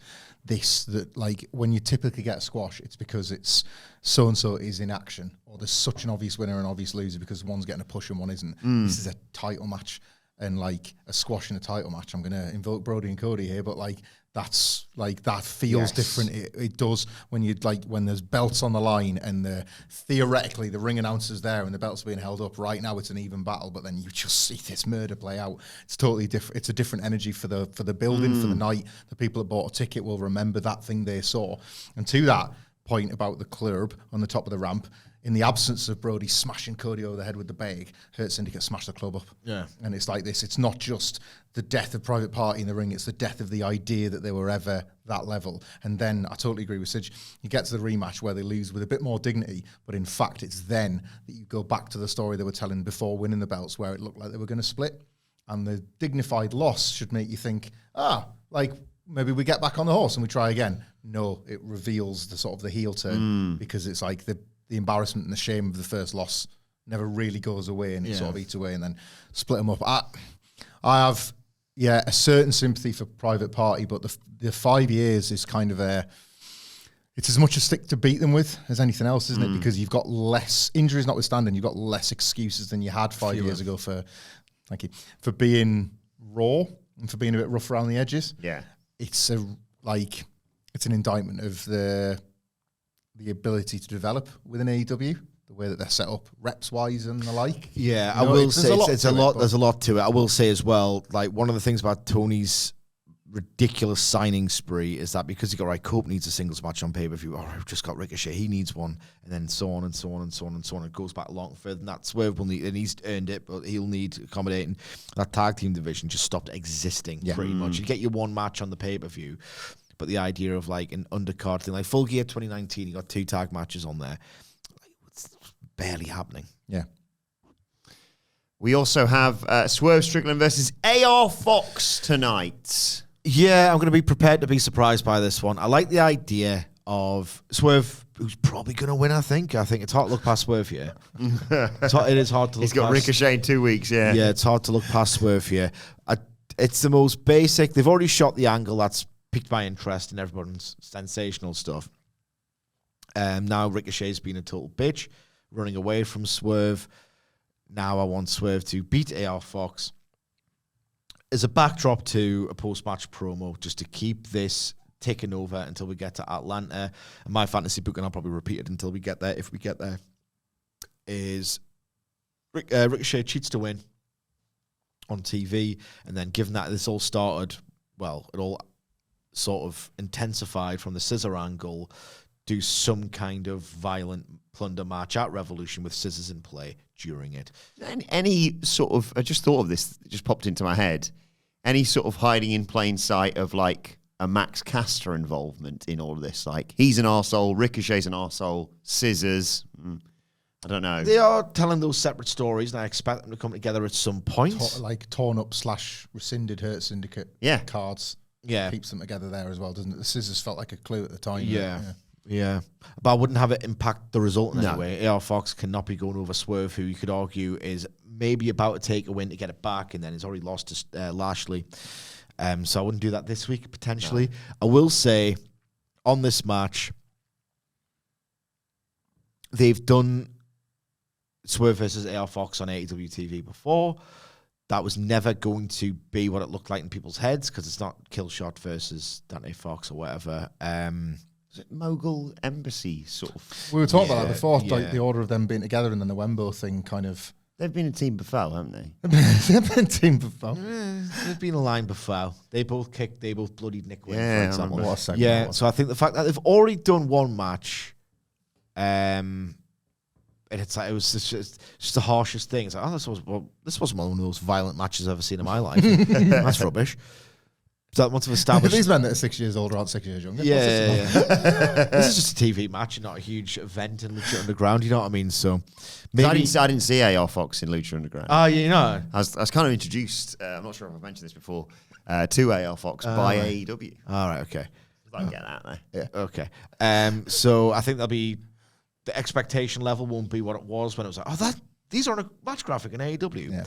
like when you typically get a squash, it's because it's so and so is in action, or there's such an obvious winner and obvious loser because one's getting a push and one isn't. This is a title match, and like a squash in a title match. I'm going to invoke Brody and Cody here, but like that's like that feels different. It does when you like when there's belts on the line and theoretically the ring announcer's there and the belts are being held up. Right now it's an even battle, but then you just see this murder play out. It's totally different. It's a different energy for the building, for the night. The people that bought a ticket will remember that thing they saw. And to that point about the club on the top of the ramp, in the absence of Brody smashing Cody over the head with the bag, Hurt Syndicate smashed the club up. Yeah. And it's like this. It's not just the death of Private Party in the ring. It's the death of the idea that they were ever that level. And then I totally agree with Sidge. You get to the rematch where they lose with a bit more dignity, but in fact, it's then that you go back to the story they were telling before winning the belts where it looked like they were going to split. And the dignified loss should make you think, like maybe we get back on the horse and we try again. No, it reveals the sort of the heel turn because it's like the embarrassment and the shame of the first loss never really goes away, and it sort of eats away, and then split them up. I have, a certain sympathy for Private Party, but the 5 years is kind of it's as much a stick to beat them with as anything else, isn't it? Because you've got less, injuries notwithstanding, you've got less excuses than you had 5 years ago for being raw and for being a bit rough around the edges. Yeah. It's an indictment of the ability to develop within AEW, the way that they're set up, reps-wise and the like. Yeah, I will say it's a lot. There's a lot to it. I will say as well, like one of the things about Tony's ridiculous signing spree is that because he got Cope needs a singles match on pay-per-view. All right, we've just got Ricochet. He needs one, and then so on and so on and so on and so on. It goes back a lot further than that. Swerve will need, and he's earned it, but he'll need accommodating. That tag team division just stopped existing pretty much. You get your one match on the pay-per-view. But the idea of like an undercard thing, like Full Gear 2019, you got 2 tag matches on there. It's barely happening. Yeah. We also have Swerve Strickland versus AR Fox tonight. Yeah, I'm going to be prepared to be surprised by this one. I like the idea of Swerve, who's probably going to win, I think. It's hard to look past Swerve here. It is hard to look past. He's got Ricochet in 2 weeks, yeah. Yeah, it's hard to look past Swerve here. It's the most basic. They've already shot the angle that's piqued my interest in everyone's sensational stuff. Now Ricochet's been a total bitch, running away from Swerve. Now I want Swerve to beat AR Fox. As a backdrop to a post-match promo, just to keep this ticking over until we get to Atlanta. And my fantasy book, and I'll probably repeat it until we get there, if we get there, is Ricochet cheats to win on TV. And then given that this all started, well, it all sort of intensified from the scissor angle, do some kind of violent plunder match at Revolution with scissors in play during it. Any sort of, I just thought of this, it just popped into my head, any sort of hiding in plain sight of like a Max Caster involvement in all of this? Like, he's an arsehole, Ricochet's an arsehole, scissors, I don't know. They are telling those separate stories, and I expect them to come together at some point. Like torn up / rescinded Hurt Syndicate cards. Yeah. Keeps them together there as well, doesn't it? The scissors felt like a clue at the time. Yeah. But I wouldn't have it impact the result in any way. AR Fox cannot be going over Swerve, who you could argue is maybe about to take a win to get it back, and then he's already lost to Lashley. So I wouldn't do that this week, potentially. No. I will say, on this match, they've done Swerve versus AR Fox on AEW TV before. That was never going to be what it looked like in people's heads because it's not Killshot versus Dante Fox or whatever. Is it Mogul Embassy sort of? We were talking about that before, like the order of them being together, and then the Wembo thing kind of. They've been a team before, haven't they? They've been a team before. They've been a line before. They both kicked. They both bloodied Nick Wayne, for example. What a segment so I think the fact that they've already done one match, and it's like it was just the harshest thing. It's like, this wasn't one of those violent matches I've ever seen in my life. That's rubbish. So once we've established these men that are 6 years older aren't 6 years younger. Yeah. This is just a TV match, not a huge event in Lucha Underground. You know what I mean? So maybe I didn't see AR Fox in Lucha Underground. Oh, you know, I was kind of introduced. I'm not sure if I've mentioned this before. To AR Fox by AEW. All right, okay. I get that there. Yeah. Okay. So I think there'll be the expectation level won't be what it was when it was like, these are on a match graphic in AEW. Yeah.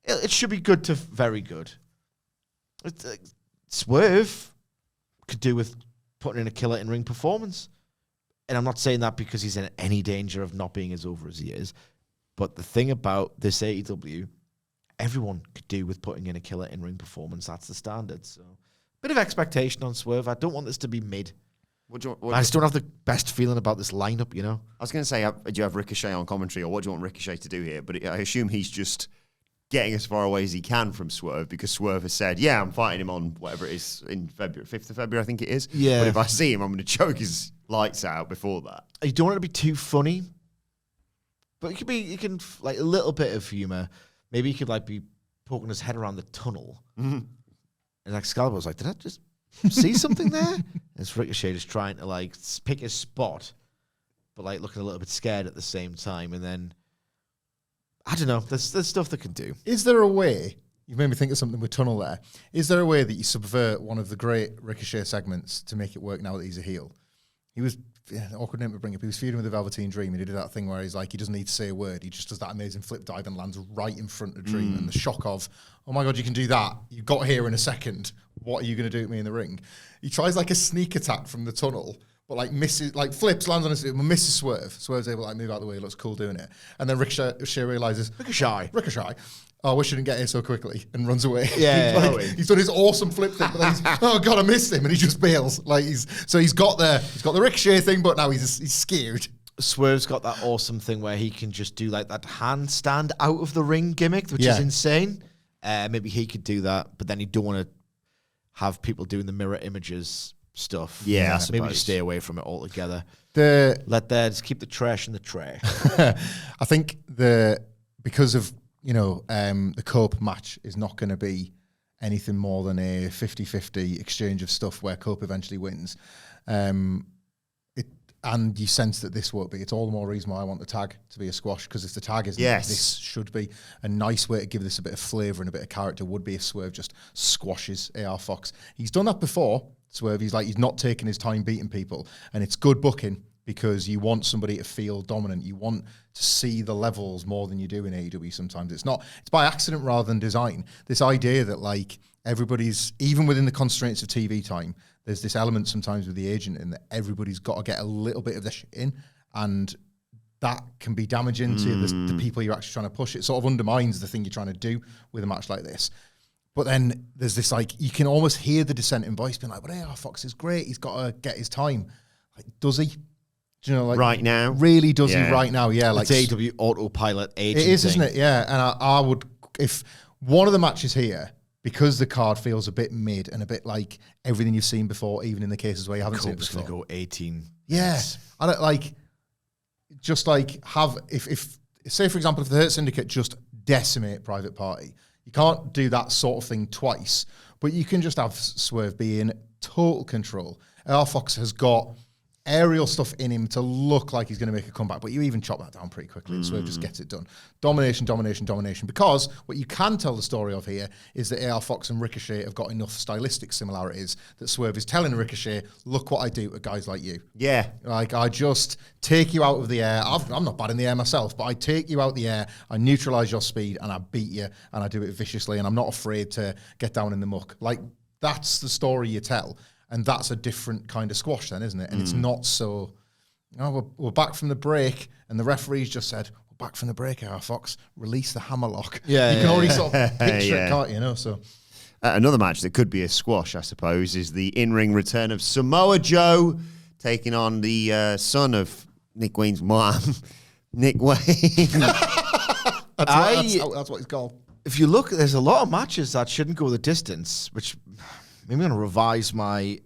it should be good to very good. Swerve could do with putting in a killer in-ring performance. And I'm not saying that because he's in any danger of not being as over as he is. But the thing about this AEW, everyone could do with putting in a killer in-ring performance. That's the standard. So, bit of expectation on Swerve. I don't want this to be mid. I just don't have the best feeling about this lineup, you know? I was going to say, do you have Ricochet on commentary, or what do you want Ricochet to do here? But I assume he's just getting as far away as he can from Swerve, because Swerve has said, yeah, I'm fighting him on whatever it is in February, 5th of February, I think it is. Yeah. But if I see him, I'm going to choke his lights out before that. You don't want it to be too funny, but you can like a little bit of humor. Maybe he could like be poking his head around the tunnel. Mm-hmm. And Excalibur's like, did I just see something there? And it's Ricochet just trying to like pick his spot, but like looking a little bit scared at the same time. And then, I don't know, there's stuff that can do. Is there a way, you've made me think of something with Tunnel there, is there a way that you subvert one of the great Ricochet segments to make it work now that he's a heel? He was, awkward name to bring up, he was feuding with the Velveteen Dream, and he did that thing where he's like, he doesn't need to say a word, he just does that amazing flip dive and lands right in front of Dream, and the shock of, oh my God, you can do that, you got here in a second, what are you going to do to me in the ring? He tries like a sneak attack from the tunnel, but like misses, like flips, lands on his, misses Swerve. Swerve's able to like move out of the way, looks cool doing it. And then Ricochet realizes, Ricochet, oh, I wish I didn't get here so quickly, and runs away. Yeah. He's done his awesome flip thing, but then he's, oh God, I missed him, and he just bails. Like he's got the Ricochet thing, but now he's scared. Swerve's got that awesome thing where he can just do like that handstand out of the ring gimmick, which is insane. Maybe he could do that, but then you don't want to have people doing the mirror images stuff. Yeah, maybe just stay away from it altogether. Just keep the trash in the tray. I think because of the Cope match is not going to be anything more than a 50-50 exchange of stuff where Cope eventually wins. And you sense that this won't be. It's all the more reason why I want the tag to be a squash, because if the tag isn't, this should be a nice way to give this a bit of flavour and a bit of character would be if Swerve just squashes AR Fox. He's done that before, Swerve. He's not taking his time beating people, and it's good booking because you want somebody to feel dominant. You want to see the levels more than you do in AEW sometimes. It's by accident rather than design. This idea that like everybody's, even within the constraints of TV time, there's this element sometimes with the agent in that everybody's got to get a little bit of their shit in, and that can be damaging to the people you're actually trying to push. It sort of undermines the thing you're trying to do with a match like this. But then there's this like, you can almost hear the dissenting voice being like, but AR Fox is great, he's got to get his time. Like, does he? Do you know, like right now? Really does he right now? Yeah, like it's AEW autopilot agent. It is, isn't it? Yeah, and I would, if one of the matches here, because the card feels a bit mid and a bit like everything you've seen before, even in the cases where you haven't seen it before. Cope's going to go 18. Yeah. Minutes. I don't like, just like have, if say for example, if the Hurt Syndicate just decimate Private Party, you can't do that sort of thing twice, but you can just have Swerve be in total control. AR Fox has got aerial stuff in him to look like he's going to make a comeback, but you even chop that down pretty quickly, and Swerve just gets it done. Domination, because what you can tell the story of here is that AR Fox and Ricochet have got enough stylistic similarities that Swerve is telling Ricochet, look what I do to guys like you. Yeah. Like, I just take you out of the air. I'm not bad in the air myself, but I take you out the air, I neutralize your speed, and I beat you, and I do it viciously, and I'm not afraid to get down in the muck. Like, that's the story you tell. And that's a different kind of squash then, isn't it? And it's not so, we're back from the break, and the referee's just said, we're back from the break, AR Fox, release the hammerlock. Yeah, you can already sort of picture it, can't you? So another match that could be a squash, I suppose, is the in-ring return of Samoa Joe taking on the son of Nick Wayne's mom, Nick Wayne. that's what it's called. If you look, there's a lot of matches that shouldn't go the distance, which maybe I'm going to revise my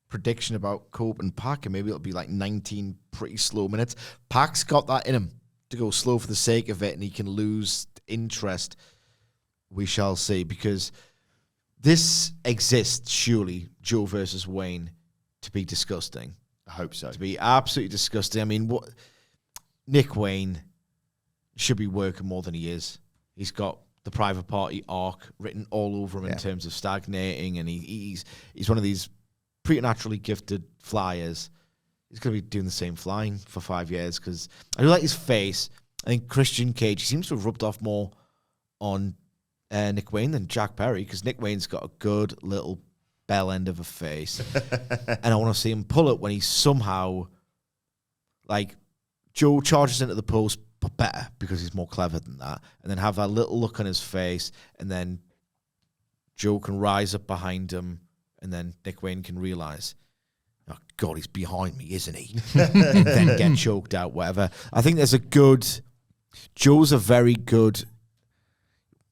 prediction about Cope and Pac, and maybe it'll be like 19 pretty slow minutes. Pac's got that in him to go slow for the sake of it, and he can lose interest. We shall see, because this exists, surely, Joe versus Wayne, to be disgusting. I hope so. To be absolutely disgusting. I mean, what Nick Wayne should be working more than he is. He's got the Private Party arc written all over him in terms of stagnating, and he's one of these preternaturally gifted flyers. He's going to be doing the same flying for 5 years, because I do like his face. I think Christian Cage, he seems to have rubbed off more on Nick Wayne than Jack Perry, because Nick Wayne's got a good little bell end of a face. And I want to see him pull it when he's somehow, like, Joe charges into the post, but better, because he's more clever than that. And then have that little look on his face, and then Joe can rise up behind him, and then Nick Wayne can realize, oh, God, he's behind me, isn't he? And then get choked out, whatever. I think there's a good... Joe's a very good...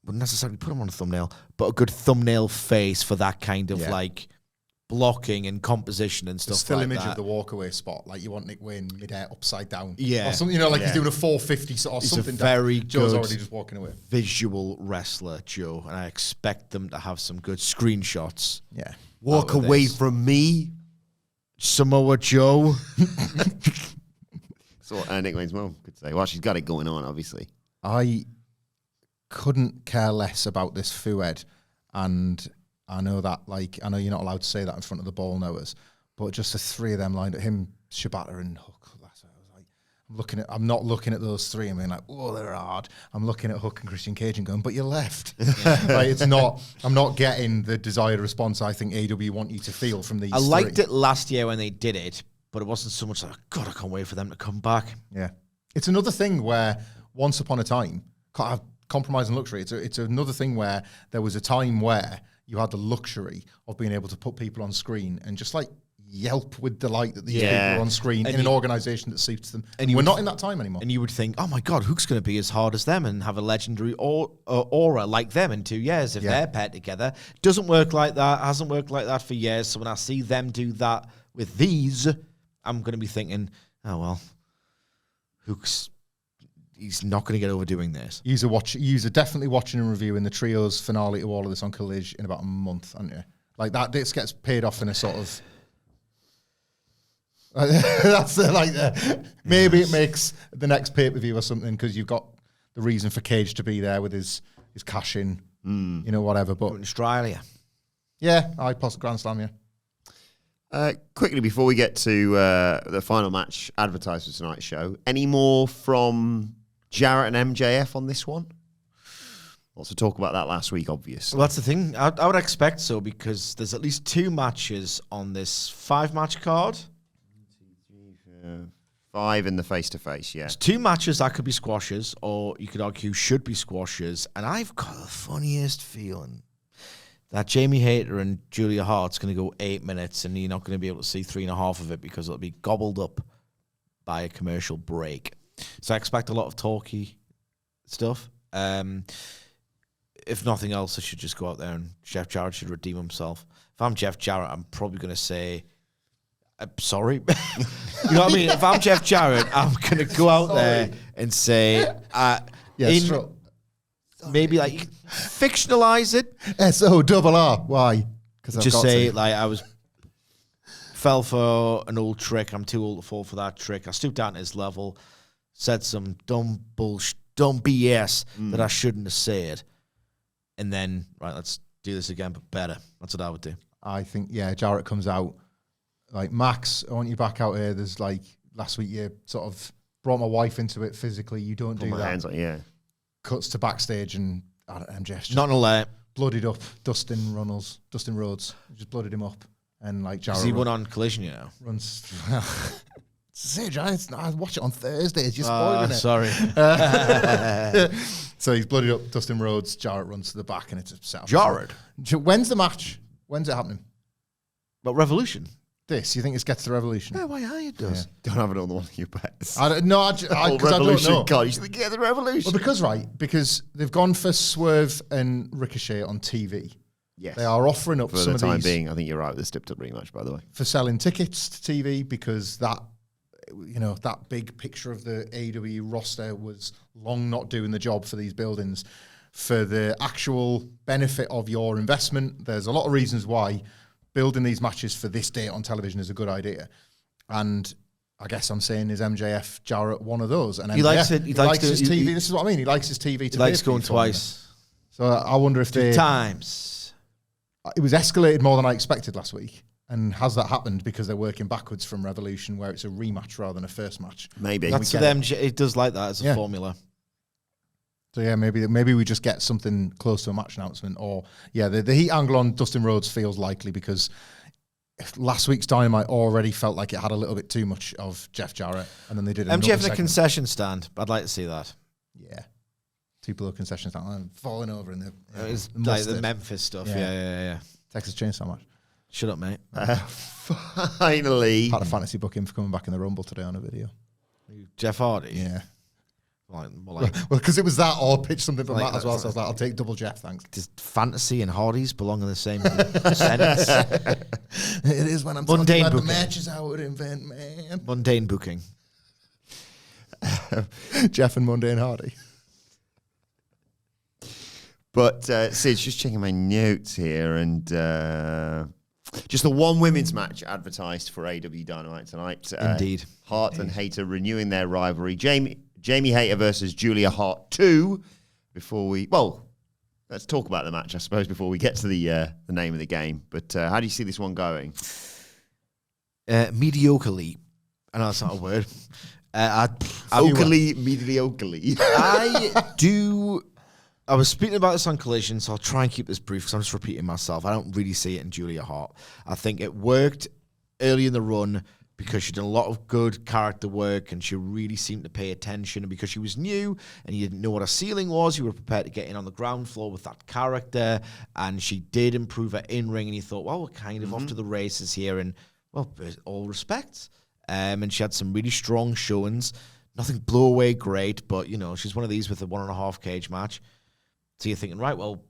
Wouldn't necessarily put him on a thumbnail, but a good thumbnail face for that kind of, like, blocking and composition and stuff still like image that. of the walkaway spot, like you want Nick Wayne midair upside down. Yeah. Or something, like he's doing a 450 or He's something. a very Joe's good already just walking away. visual wrestler, Joe, and I expect them to have some good screenshots. Yeah. Walk away from me. Samoa Joe. That's what Nick Wayne's mum could say. Well, she's got it going on, obviously. I couldn't care less about this Fued, and I know that, like, I know you're not allowed to say that in front of the ball knowers, but just the three of them lined up, him, Shibata, and Hook. That's what I was like, I'm not looking at those three and being like, oh, they're hard. I'm looking at Hook and Christian Cage and going, but you left. Like, I'm not getting the desired response I think AEW want you to feel from these. I liked it last year when they did it, but it wasn't so much like, God, I can't wait for them to come back. Yeah. It's another thing where once upon a time, compromise and luxury, it's another thing where there was a time where you had the luxury of being able to put people on screen and just like yelp with delight that these people are on screen in an organization that suits them. And we're not in that time anymore. And you would think, oh my God, Hook's going to be as hard as them and have a legendary aura like them in 2 years if they're paired together. Doesn't work like that. Hasn't worked like that for years. So when I see them do that with these, I'm going to be thinking, oh well, he's not going to get over doing this. You're definitely watching and reviewing the trios finale to all of this on Collision in about a month, aren't you? Like that, this gets paid off in a sort of. Maybe it makes the next pay per view or something because you've got the reason for Cage to be there with his cash in, whatever. But In Australia. Yeah, I post Grand Slam, yeah. Quickly before we get to the final match advertised for tonight's show, any more from Jarrett and MJF on this one? Lots of talk about that last week, obviously. Well, that's the thing. I would expect so because there's at least 2 matches on this 5-match card. 5 in the face-to-face, yeah. There's 2 matches that could be squashes, or you could argue should be squashes, and I've got the funniest feeling that Jamie Hayter and Julia Hart's going to go 8 minutes, and you're not going to be able to see 3.5 of it because it'll be gobbled up by a commercial break. So I expect a lot of talky stuff. If nothing else, I should just go out there and Jeff Jarrett should redeem himself. If I'm Jeff Jarrett, I'm probably going to say, sorry. You know what I mean? If I'm Jeff Jarrett, I'm going to go out there and say, maybe like fictionalize it. SORR. Why? Because just say like I fell for an old trick. I'm too old to fall for that trick. I stooped down to his level, said some dumb BS that I shouldn't have said, and then let's do this again, but better. That's what I would do. I think Jarrett comes out like, Max, I want you back out here. There's like last week you sort of brought my wife into it physically. You don't do that. Hands on, Cuts to backstage and MJF Not gonna bloodied up Dustin Rhodes, just bloodied him up, and like Jarrett. He went on Collision, runs. Sage, I watch it on Thursdays. You're spoiling it. Sorry. So he's bloodied up Dustin Rhodes. Jarrett runs to the back, and it's a setup. Jarrett. When's the match? When's it happening? But Revolution. You think this gets to Revolution? Yeah, why it does. Don't have it on the one of your bets. I don't know. Because I don't know. God, you should get the Revolution. Well, because they've gone for Swerve and Ricochet on TV. Yes. They are offering up for some the of time these being. I think you're right with the stepped up rematch, by the way. For selling tickets to TV, because that big picture of the AEW roster was long not doing the job for these buildings. For the actual benefit of your investment, there's a lot of reasons why building these matches for this date on television is a good idea. And I guess I'm saying is MJF Jarrett one of those. And he likes it. He likes his TV. This is what I mean. He likes his TV. He likes going twice. So I wonder if 2 times. It was escalated more than I expected last week. And has that happened because they're working backwards from Revolution, where it's a rematch rather than a first match? Maybe. That's for them. It does like that as a formula. So yeah, maybe we just get something close to a match announcement, or the heat angle on Dustin Rhodes feels likely because last week's Dynamite already felt like it had a little bit too much of Jeff Jarrett, and then they did another MJF in a segment. concession stand. I'd like to see that. Yeah, two below concession stand and falling over in the It's like mustard. the Memphis stuff. Yeah. Yeah. Texas Chainsaw match. Shut up, mate. Finally. Had a fantasy book him for coming back in the Rumble today on a video. Jeff Hardy. Yeah. More like Well, because it was that, or pitch something from Like that as well. So I was like, I'll take double Jeff, thanks. just fantasy and Hardys belong in the same sentence. It is when I'm Mundane talking about booking. the matches I would invent, man. Mundane booking. Jeff and Mundane Hardy. But Sid, just checking my notes here, and just the one women's match advertised for AEW Dynamite tonight. Indeed. Hart and Hayter renewing their rivalry. Jamie Hayter versus Julia Hart 2. Let's talk about the match, I suppose, before we get to the name of the game. But how do you see this one going? Mediocrely. I know that's not a word. Mediocrely. I was speaking about this on Collision, so I'll try and keep this brief because I'm just repeating myself. I don't really see it in Julia Hart. I think it worked early in the run because she did a lot of good character work and she really seemed to pay attention. And because she was new and you didn't know what her ceiling was, you were prepared to get in on the ground floor with that character. And she did improve her in-ring, and you thought, well, we're kind of off to the races here. And, well, all respect. And she had some really strong showings. Nothing blew away great, but, she's one of these with a 1.5 cage match. So you're thinking, right, well...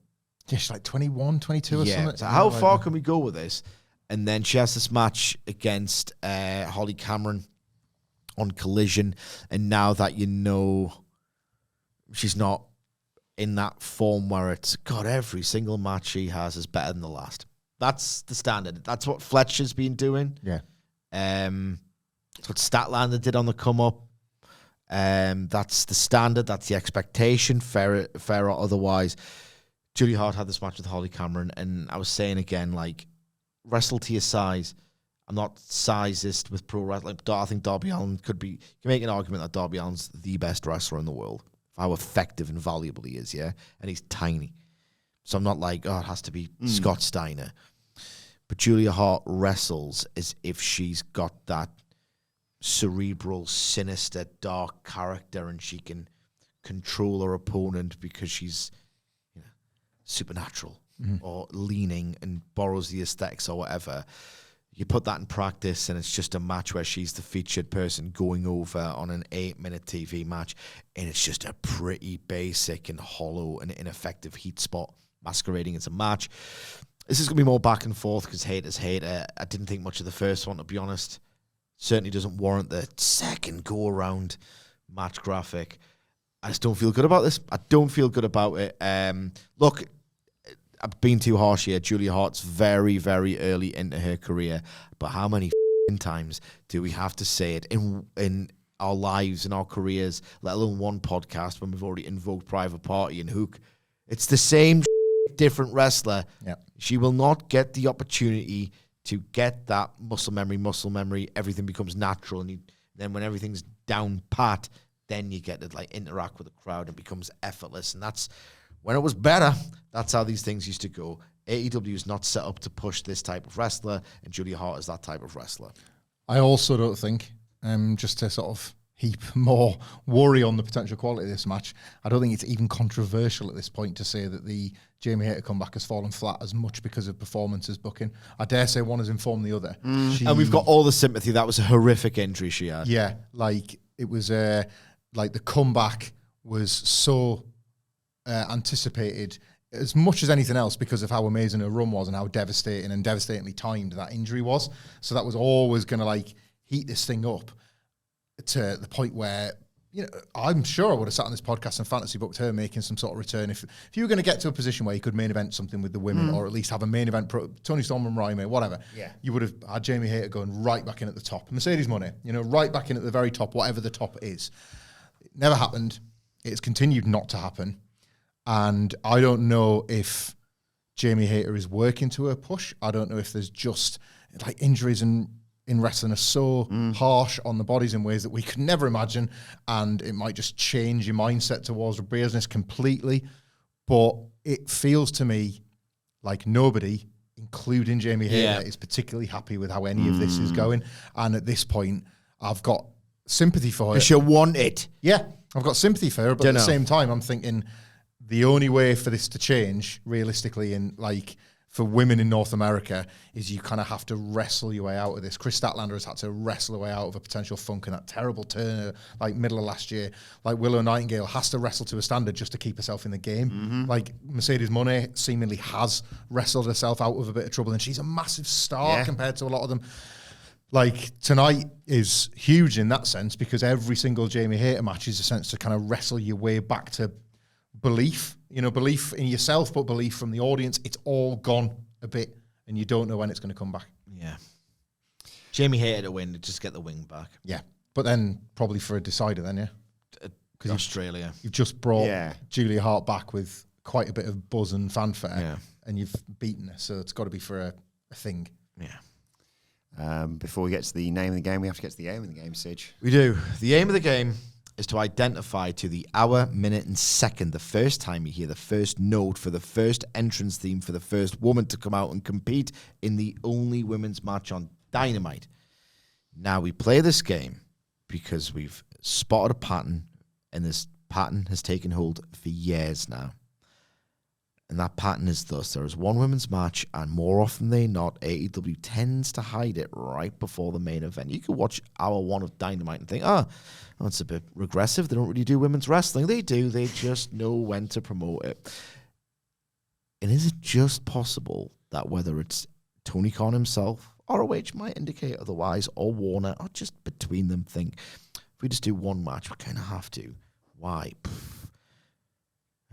Yeah, she's like 21, 22 or something. So how far can we go with this? And then she has this match against Holly Cameron on Collision. And now that she's not in that form where it's, God, every single match she has is better than the last. That's the standard. That's what Fletcher's been doing. Yeah. That's what Statlander did on the come-up. That's the standard. That's the expectation, fair or otherwise. Julia Hart had this match with Holly Cameron, and I was saying again, like, wrestle to your size. I'm not sizist with pro wrestling. I think Darby Allin you can make an argument that Darby Allin's the best wrestler in the world for how effective and valuable he is, yeah? And he's tiny. So I'm not like, it has to be Scott Steiner. But Julia Hart wrestles as if she's got that cerebral, sinister, dark character, and she can control her opponent because she's supernatural or leaning and borrows the aesthetics or whatever. You put that in practice and it's just a match where she's the featured person going over on an 8-minute TV match, and it's just a pretty basic and hollow and ineffective heat spot masquerading as a match. This is going to be more back and forth because Hayter's Hayter. I didn't think much of the first one, to be honest. Certainly doesn't warrant the second go-around match graphic. I just don't feel good about this. I don't feel good about it. Look, I've been too harsh here. Julia Hart's very, very early into her career. But how many times do we have to say it in our lives, in our careers, let alone one podcast when we've already invoked Private Party and Hook? It's the same different wrestler. Yeah. She will not get the opportunity to get that muscle memory. Everything becomes natural. And then when everything's down pat, then you get to like interact with the crowd and it becomes effortless. And that's when it was better. That's how these things used to go. AEW is not set up to push this type of wrestler, and Julia Hart is that type of wrestler. I also don't think, just to sort of heap more worry on the potential quality of this match, I don't think it's even controversial at this point to say that the Jamie Hayter comeback has fallen flat as much because of performances booking. I dare say one has informed the other. And we've got all the sympathy. That was a horrific injury she had. Yeah, like it was like the comeback was so anticipated as much as anything else because of how amazing her run was and how devastating and devastatingly timed that injury was. So that was always going to like heat this thing up to the point where, I'm sure I would have sat on this podcast and fantasy booked her making some sort of return. If you were going to get to a position where you could main event something with the women or at least have a main event, Tony Storm and Ryan May, whatever, you would have had Jamie Hayter going right back in at the top. Mercedes money, right back in at the very top, whatever the top is. It never happened. It's continued not to happen. And I don't know if Jamie Hayter is working to her push. I don't know if there's just like injuries and in wrestling are so harsh on the bodies in ways that we could never imagine, and it might just change your mindset towards business completely. But it feels to me like nobody, including Jamie Hayter, is particularly happy with how any of this is going. And at this point, I've got sympathy for her. Because you want it. Yeah, I've got sympathy for her, but at the same time, I'm thinking the only way for this to change, realistically, in like for women in North America, is you kind of have to wrestle your way out of this. Chris Statlander has had to wrestle her way out of a potential funk and that terrible turn, like middle of last year. Like Willow Nightingale has to wrestle to a standard just to keep herself in the game. Like Mercedes Moné seemingly has wrestled herself out of a bit of trouble, and she's a massive star compared to a lot of them. Like, tonight is huge in that sense because every single Jamie Hayter match is a sense to kind of wrestle your way back to belief, belief in yourself, but belief from the audience. It's all gone a bit, and you don't know when it's going to come back. Yeah. Jamie Hayter to win, just get the wing back. Yeah. But then probably for a decider then, Because Australia. You've just brought Julia Hart back with quite a bit of buzz and fanfare, and you've beaten her, so it's got to be for a thing. Yeah. Before we get to the name of the game, we have to get to the aim of the game, Sidge. We do. The aim of the game is to identify to the hour, minute, and second the first time you hear the first note for the first entrance theme for the first woman to come out and compete in the only women's match on Dynamite. Now, we play this game because we've spotted a pattern, and this pattern has taken hold for years now. And that pattern is thus: there is one women's match, and more often than not, AEW tends to hide it right before the main event. You could watch hour one of Dynamite and think, it's a bit regressive. They don't really do women's wrestling. They do. They just know when to promote it. And is it just possible that whether it's Tony Khan himself, ROH might indicate otherwise, or Warner, or just between them think, if we just do one match, we kind of have to. Why?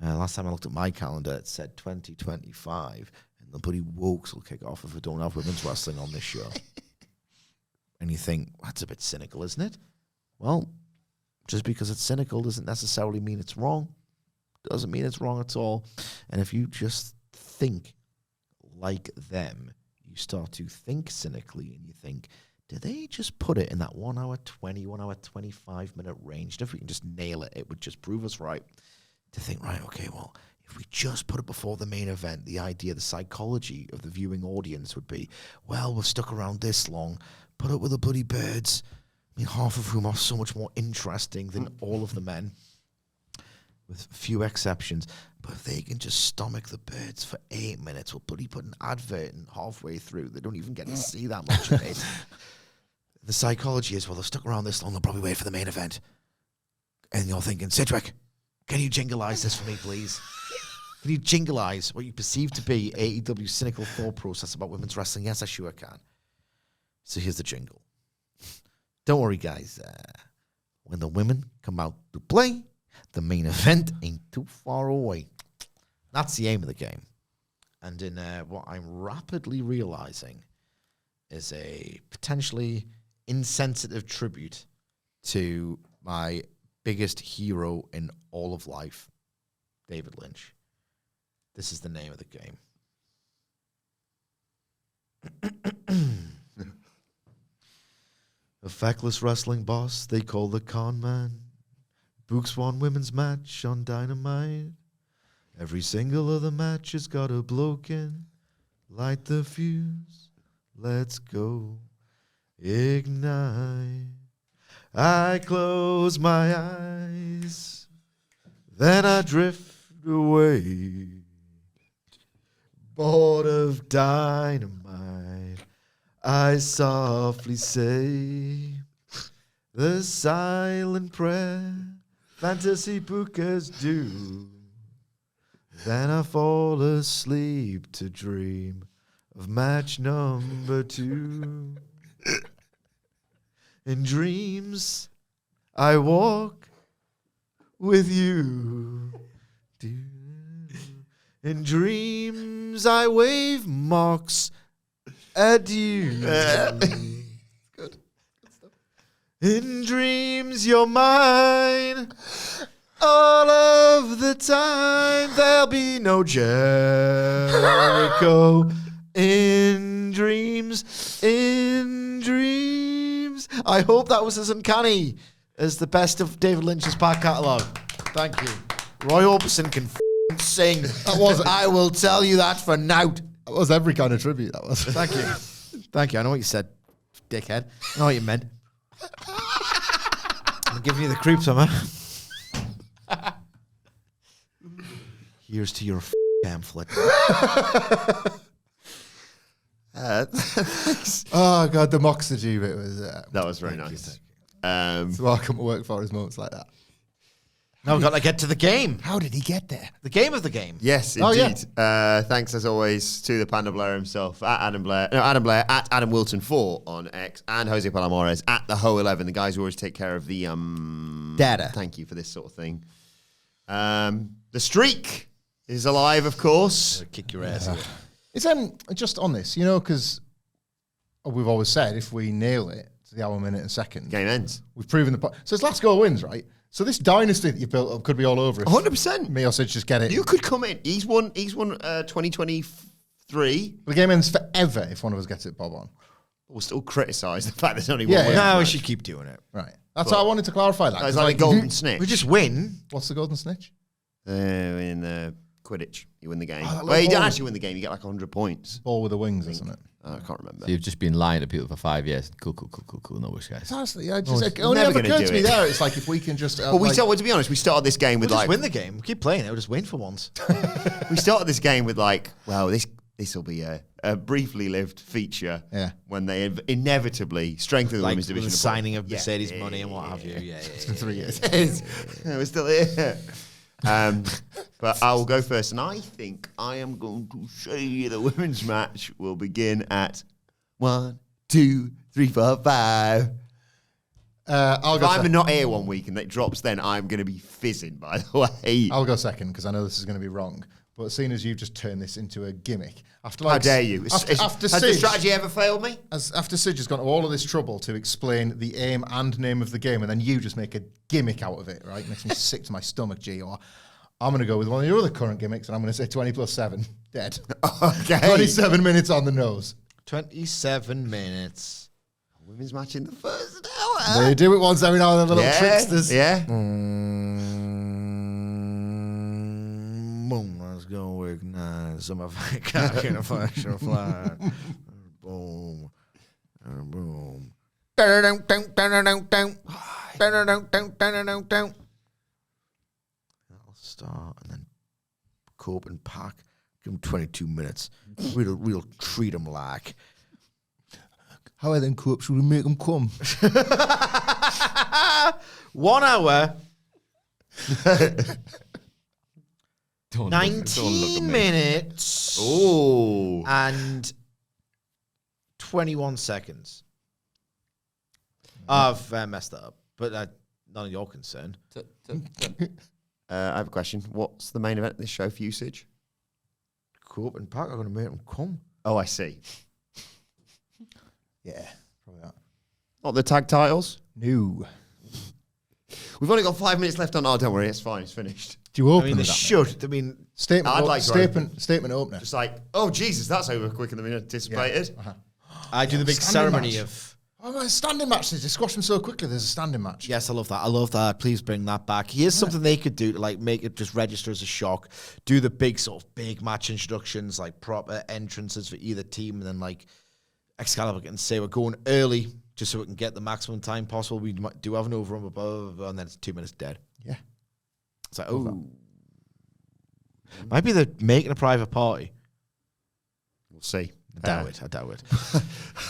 Last time I looked at my calendar, it said 2025, and the bloody Wokes will kick off if we don't have women's wrestling on this show. And you think, that's a bit cynical, isn't it? Well, just because it's cynical doesn't necessarily mean it's wrong. Doesn't mean it's wrong at all. And if you just think like them, you start to think cynically, and you think, did they just put it in that 1 hour 20, 1 hour 25 minute range? And if we can just nail it, it would just prove us right. To think, right, okay, well, if we just put it before the main event, the idea, the psychology of the viewing audience would be, well, we've stuck around this long, put it with the bloody birds, I mean, half of whom are so much more interesting than all of the men, with few exceptions. But if they can just stomach the birds for 8 minutes, we'll bloody put an advert in halfway through. They don't even get to see that much of it. The psychology is, well, they've stuck around this long, they'll probably wait for the main event. And you're thinking, Sidgwick, can you jingle-ize this for me, please? Can you jingle-ize what you perceive to be AEW's cynical thought process about women's wrestling? Yes, I sure can. So here's the jingle. Don't worry, guys. When the women come out to play, the main event ain't too far away. That's the aim of the game. And in what I'm rapidly realizing is a potentially insensitive tribute to my biggest hero in all of life, David Lynch. This is the name of the game. A feckless wrestling boss they call the Con Man books one women's match on Dynamite. Every single other match has got a bloke in. Light the fuse, let's go, ignite. I close my eyes, then I drift away, bored of Dynamite. I softly say the silent prayer fantasy bookers do. Then I fall asleep to dream of match number 2. In dreams, I walk with you. In dreams, I wave Mox adieu. Good stuff. In dreams, you're mine. All of the time, there'll be no Jericho. In dreams, in dreams. I hope that was as uncanny as the best of David Lynch's back catalogue. Thank you. Roy Orbison can sing. That was. I will tell you that for nout. That was every kind of tribute. That was. Thank you. Thank you. I know what you said, dickhead. I know what you meant. I'm giving you the creeps, Emma. Here's to your pamphlet. Oh God, the Moxie bit was. That was very nice. It's what I come to work for is moments like that. Now we've got to get to the game. How did he get there? The game of the game. Yes, Oh, indeed. yeah. Thanks as always to the Panda Blair himself at Adam Blair at Adam Wilton 4 on X and Jose Palamores at the Ho 11, the guys who always take care of the data. Thank you for this sort of thing. The streak is alive, of course. Kick your ass. It's just on this, because we've always said if we nail it to the hour, minute, and second, Game ends. we've proven so it's last goal wins, right? So this dynasty that you've built up could be all over. 100%. Me or Sid just get it. You could come in. He's won 2023. The game ends forever if one of us gets it bob on. We'll still criticise the fact there's only Yeah, one win. No, we should keep doing it. Right. That's how I wanted to clarify that. It's 'cause like a golden snitch. We just win. What's the golden snitch? In Quidditch, you win the game. that Well, you don't little actually win the game. You get like 100 points. Ball with the wings, isn't it? I can't remember. So you've just been lying to people for 5 years. Cool. No wish, guys. Honestly, it only never ever gonna occurred do to me it. there. It's like if we can just. Well, well, to be honest, we started this game with We'll like just win the game. We keep playing it. We'll just win for once. we started this game with like, well, this will be a briefly lived feature. Yeah. When they inevitably strengthen the Like women's with division. the of signing of Yeah. Mercedes money and what have you. Yeah. It's been 3 years. We're still here. But I will go first, and I think I am going to say the women's match will begin at 1, 2, 3, 4, 5. I'll If go. I'm not here one week and it drops, then I'm going to be fizzing. By the way, I'll go second because I know this is going to be wrong. But seeing as you've just turned this into a gimmick, after how dare you? After Has the Sid, strategy ever failed me? after Sid has gone to all of this trouble to explain the aim and name of the game, and then you just make a gimmick out of it, right? Makes me sick to my stomach, G.O. I'm going to go with one of your other current gimmicks, and I'm going to say 20 plus 7. Dead. Okay. 27 minutes on the nose. 27 minutes. Women's match in the first hour. They do it once every now and then, the little tricksters. Yeah. Boom. Let's go ignite some of my cock in a fashion fly. Boom. Boom. I'll start and then cope and pack. Give them 22 minutes. We'll treat them like. How are them cops? Should we make them come? 1 hour. Don't look at 19 me. minutes. Oh. And 21 seconds. I've messed that up, but none of your concern. I have a question. What's the main event of this show for usage? Coop and Pack are going to make them come. Oh, I see. Yeah, probably not. Not the tag titles. No. We've only got 5 minutes left on. Oh, don't worry, it's fine. It's finished. Do you I open mean, they with that? should. I mean, Statement, I'd like to statement opener. Just like, oh Jesus, that's over quicker than we anticipated. I do the big Standing ceremony match. of. Oh, a standing match. They squash them so quickly. There's a standing match. Yes, I love that. I love that. Please bring that back. Here's something they could do to like make it just register as a shock. Do the big sort of big match introductions, like proper entrances for either team, and then like Excalibur can say we're going early just so we can get the maximum time possible. We do have an overrun, and then it's 2 minutes dead. Yeah. It's like, oh, might be they're making a private party. We'll see. I doubt it. I doubt it.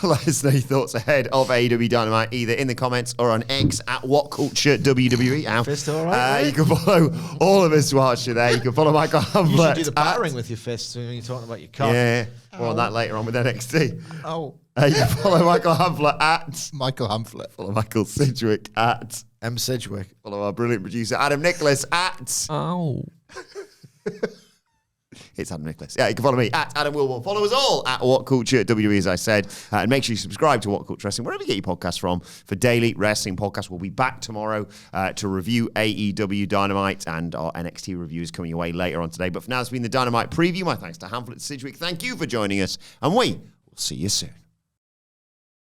Let us know your thoughts ahead of AEW Dynamite either in the comments or on X at WhatCulture WWE. Ow. Fist all right, You can follow all of us watching there. You can follow Michael Hamflett. You should do the battering with your fists when you're talking about your cock. Yeah, more on that later on with NXT. Oh. You can follow Michael Hamflett at Michael Hamflett. follow Michael Sidgwick at M. Sidgwick. follow our brilliant producer Adam Nicholas at Oh. it's Adam Nicholas. Yeah, you can follow me at Adam Wilbourn. Follow us all at WhatCulture WWE, as I said. And make sure you subscribe to WhatCulture Wrestling, wherever you get your podcasts from, for daily wrestling podcasts. We'll be back tomorrow to review AEW Dynamite, and our NXT review is coming your way later on today. But for now, it's been the Dynamite preview. My thanks to Hamflett Sidgwick. Thank you for joining us, and we will see you soon.